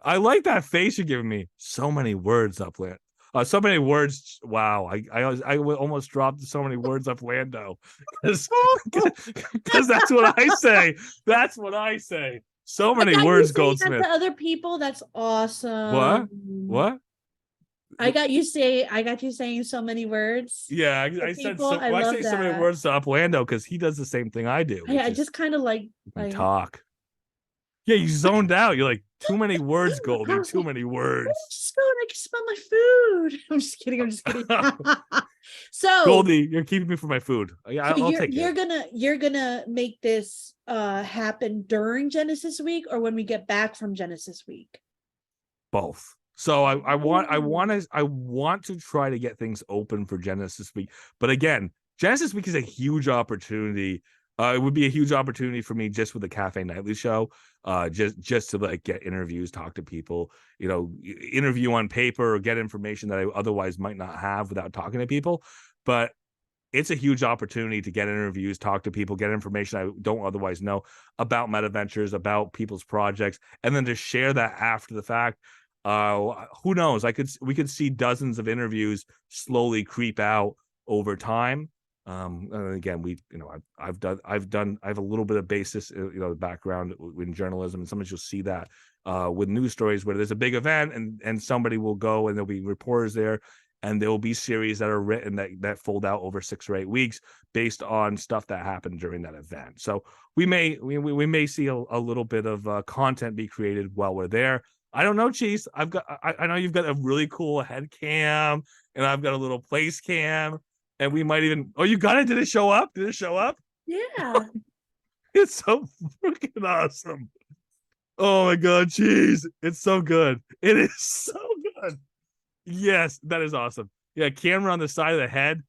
I like that face you're giving me. So many words, Upland. So many words. Wow. I almost dropped so many words, Uplando, because that's what I say. That's what I say. So many words, Goldsmith. To other people, that's awesome. What? I got you saying so many words. Yeah, I said so. I say so many words to Uplando because he does the same thing I do. I just kind of like talk. Yeah, you zoned out. You're like, too many words, Goldie. Too many words. Just going, I can smell my food. I'm just kidding. So Goldie, you're keeping me for my food. I'll take it. You're gonna make this happen during Genesis Week or when we get back from Genesis Week? Both. So I want to try to get things open for Genesis Week. But again, Genesis Week is a huge opportunity. It would be a huge opportunity for me just with the Cafe Nightly show, just to like get interviews, talk to people, interview on paper or get information that I otherwise might not have without talking to people. But it's a huge opportunity to get interviews, talk to people, get information I don't otherwise know about Metaventures, about people's projects, and then to share that after the fact. Who knows? We could see dozens of interviews slowly creep out over time. And again, I have a little bit of basis, background in journalism, and sometimes you'll see that with news stories where there's a big event and somebody will go and there'll be reporters there, and there will be series that are written that fold out over 6 or 8 weeks based on stuff that happened during that event. So we may see a little bit of content be created while we're there. I don't know, Cheese. I know you've got a really cool head cam, and I've got a little place cam. And we might even. Oh, you got it? Did it show up? Yeah. It's so freaking awesome. Oh my God, Cheese. It's so good. It is so good. Yes, that is awesome. Yeah, camera on the side of the head.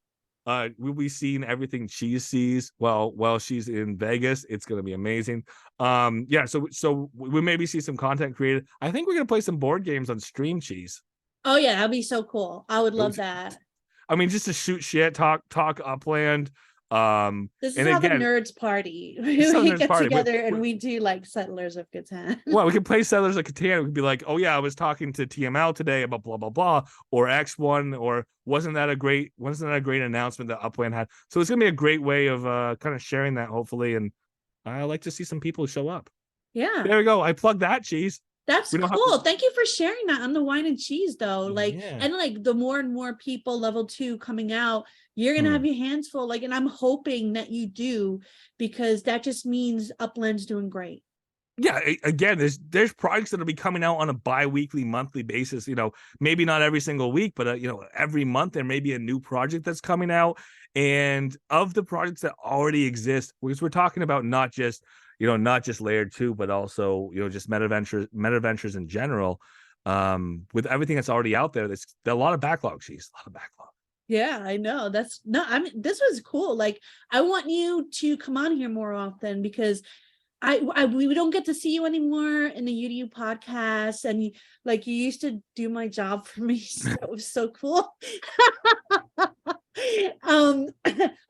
We'll be seeing everything Cheese sees while she's in Vegas. It's gonna be amazing. Yeah, so we maybe see some content created. I think we're gonna play some board games on stream, Cheese. Oh yeah, that'd be so cool. I would love that. I mean, just to shoot shit, talk Upland. This is how the nerds party. We get together and we do like Settlers of Catan. Well, we can play Settlers of Catan. We could be like, oh yeah, I was talking to TML today about blah blah blah, or X1, or wasn't that a great announcement that Upland had? So it's gonna be a great way of kind of sharing that, hopefully, and I like to see some people show up. Yeah, there we go. I plugged that, Cheese. That's cool. Thank you for sharing that on the Whine and Cheese, though. And like the more and more people level 2 coming out, you're gonna have your hands full. And I'm hoping that you do, because that just means Upland's doing great. Yeah, again, there's projects that'll be coming out on a bi-weekly, monthly basis. Maybe not every single week, but every month there may be a new project that's coming out. And of the projects that already exist, because we're talking about not just Layer 2, but also just Metaventures in general. With everything that's already out there, there's a lot of backlog. She's a lot of backlog. Yeah, I know. This was cool. Like, I want you to come on here more often, because we don't get to see you anymore in the UDU podcast, and you used to do my job for me. So it was so cool. And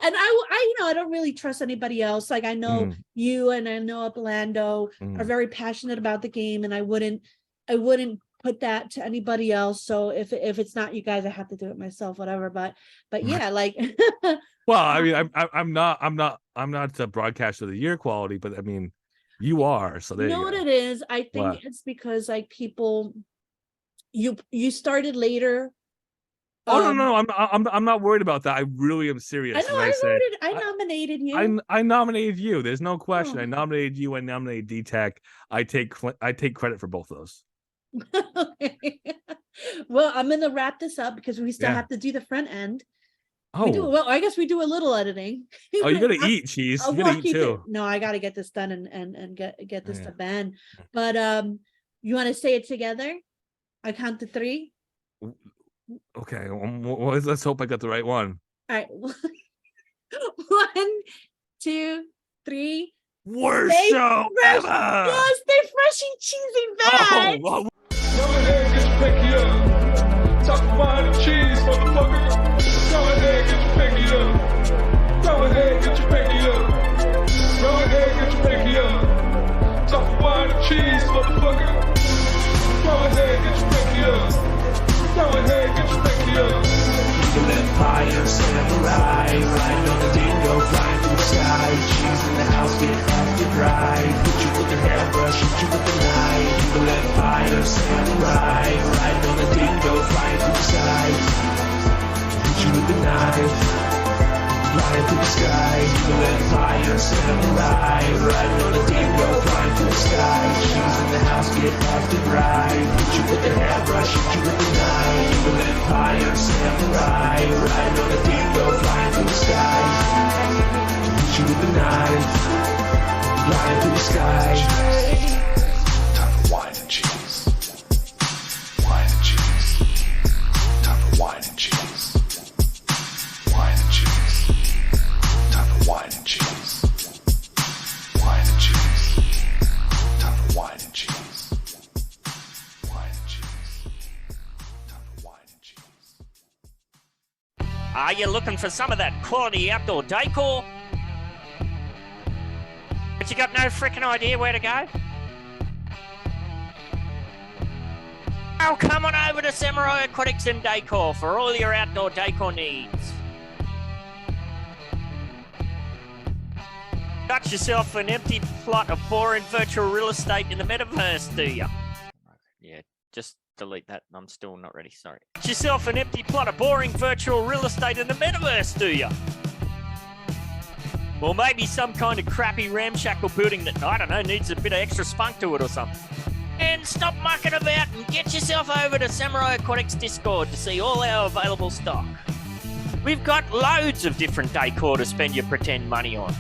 I don't really trust anybody else. Like, I know you and I know Uplando are very passionate about the game, and I wouldn't put that to anybody else. So if it's not you guys, I have to do it myself, whatever. But yeah, like. Well, I mean, I'm not the broadcaster of the year quality, but I mean, you are. So there you go. What it is? I think it's because like people, you started later. Oh no, I'm not worried about that. I really am serious. I know. I nominated you. I nominated you. There's no question. I nominated you. I nominated D-Tech. I take credit for both of those. Okay. Well, I'm gonna wrap this up because we still have to do the front end. Oh, I guess we do a little editing. Oh, you gotta eat, Cheese. You gotta eat too. No, I gotta get this done and get this to Ben. But you want to say it together? I count to 3. Okay, well, let's hope I got the right one. All right. 2, 3. Worst Stay show fresh. ever. Yes, stay fresh and cheesy back. Oh, Go ahead, get your pinky up. Talk wine and cheese, motherfucker. Go ahead, get your pinky up. Go ahead, get your pinky up. Go ahead, get your pinky up. Talk wine and cheese, motherfucker. Go ahead, get your pinky up. Go ahead, get your pinky up. Eagle Empire, samurai, riding on the dingo, flying through the sky. Cheese in the house, get off your ride. Hit you with the hairbrush, hit you with the knife. Eagle Empire, samurai, riding on the dingo, flying through the sky. Hit you with the knife, flying through the sky. Eagle Empire, samurai, riding on the dingo, flying through the sky. Cheese in the house, get off the ride. Hit you with the hairbrush, hit you with the knife. Eagle Empire, samurai, riding on the dingo, flying through the sky. Hit you with the knife, flying through the sky. Time for wine and cheese. Wine and cheese. Time for wine and cheese. Wine and cheese. Time for wine and cheese. Wine and cheese. Time for wine and cheese. Wine and cheese. Time for wine and cheese. Are you looking for some of that quality outdoor decor? But you got no freaking idea where to go? Oh, come on over to Samurai Aquatics and Decor for all your outdoor decor needs. Got yourself an empty plot of boring virtual real estate in the metaverse, do you? Yeah, just delete that. I'm still not ready, sorry. Got yourself an empty plot of boring virtual real estate in the metaverse, do you? Or maybe some kind of crappy ramshackle building that, I don't know, needs a bit of extra spunk to it or something. And stop mucking about and get yourself over to Samurai Aquatics Discord to see all our available stock. We've got loads of different decor to spend your pretend money on.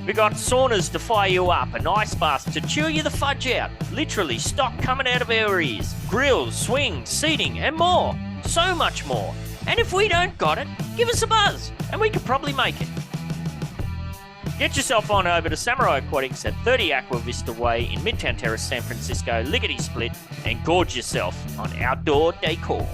We got saunas to fire you up, and ice baths to chew you the fudge out. Literally, stock coming out of our ears. Grills, swings, seating, and more. So much more. And if we don't got it, give us a buzz, and we could probably make it. Get yourself on over to Samurai Aquatics at 30 Aqua Vista Way in Midtown Terrace, San Francisco, lickety split, and gorge yourself on outdoor decor.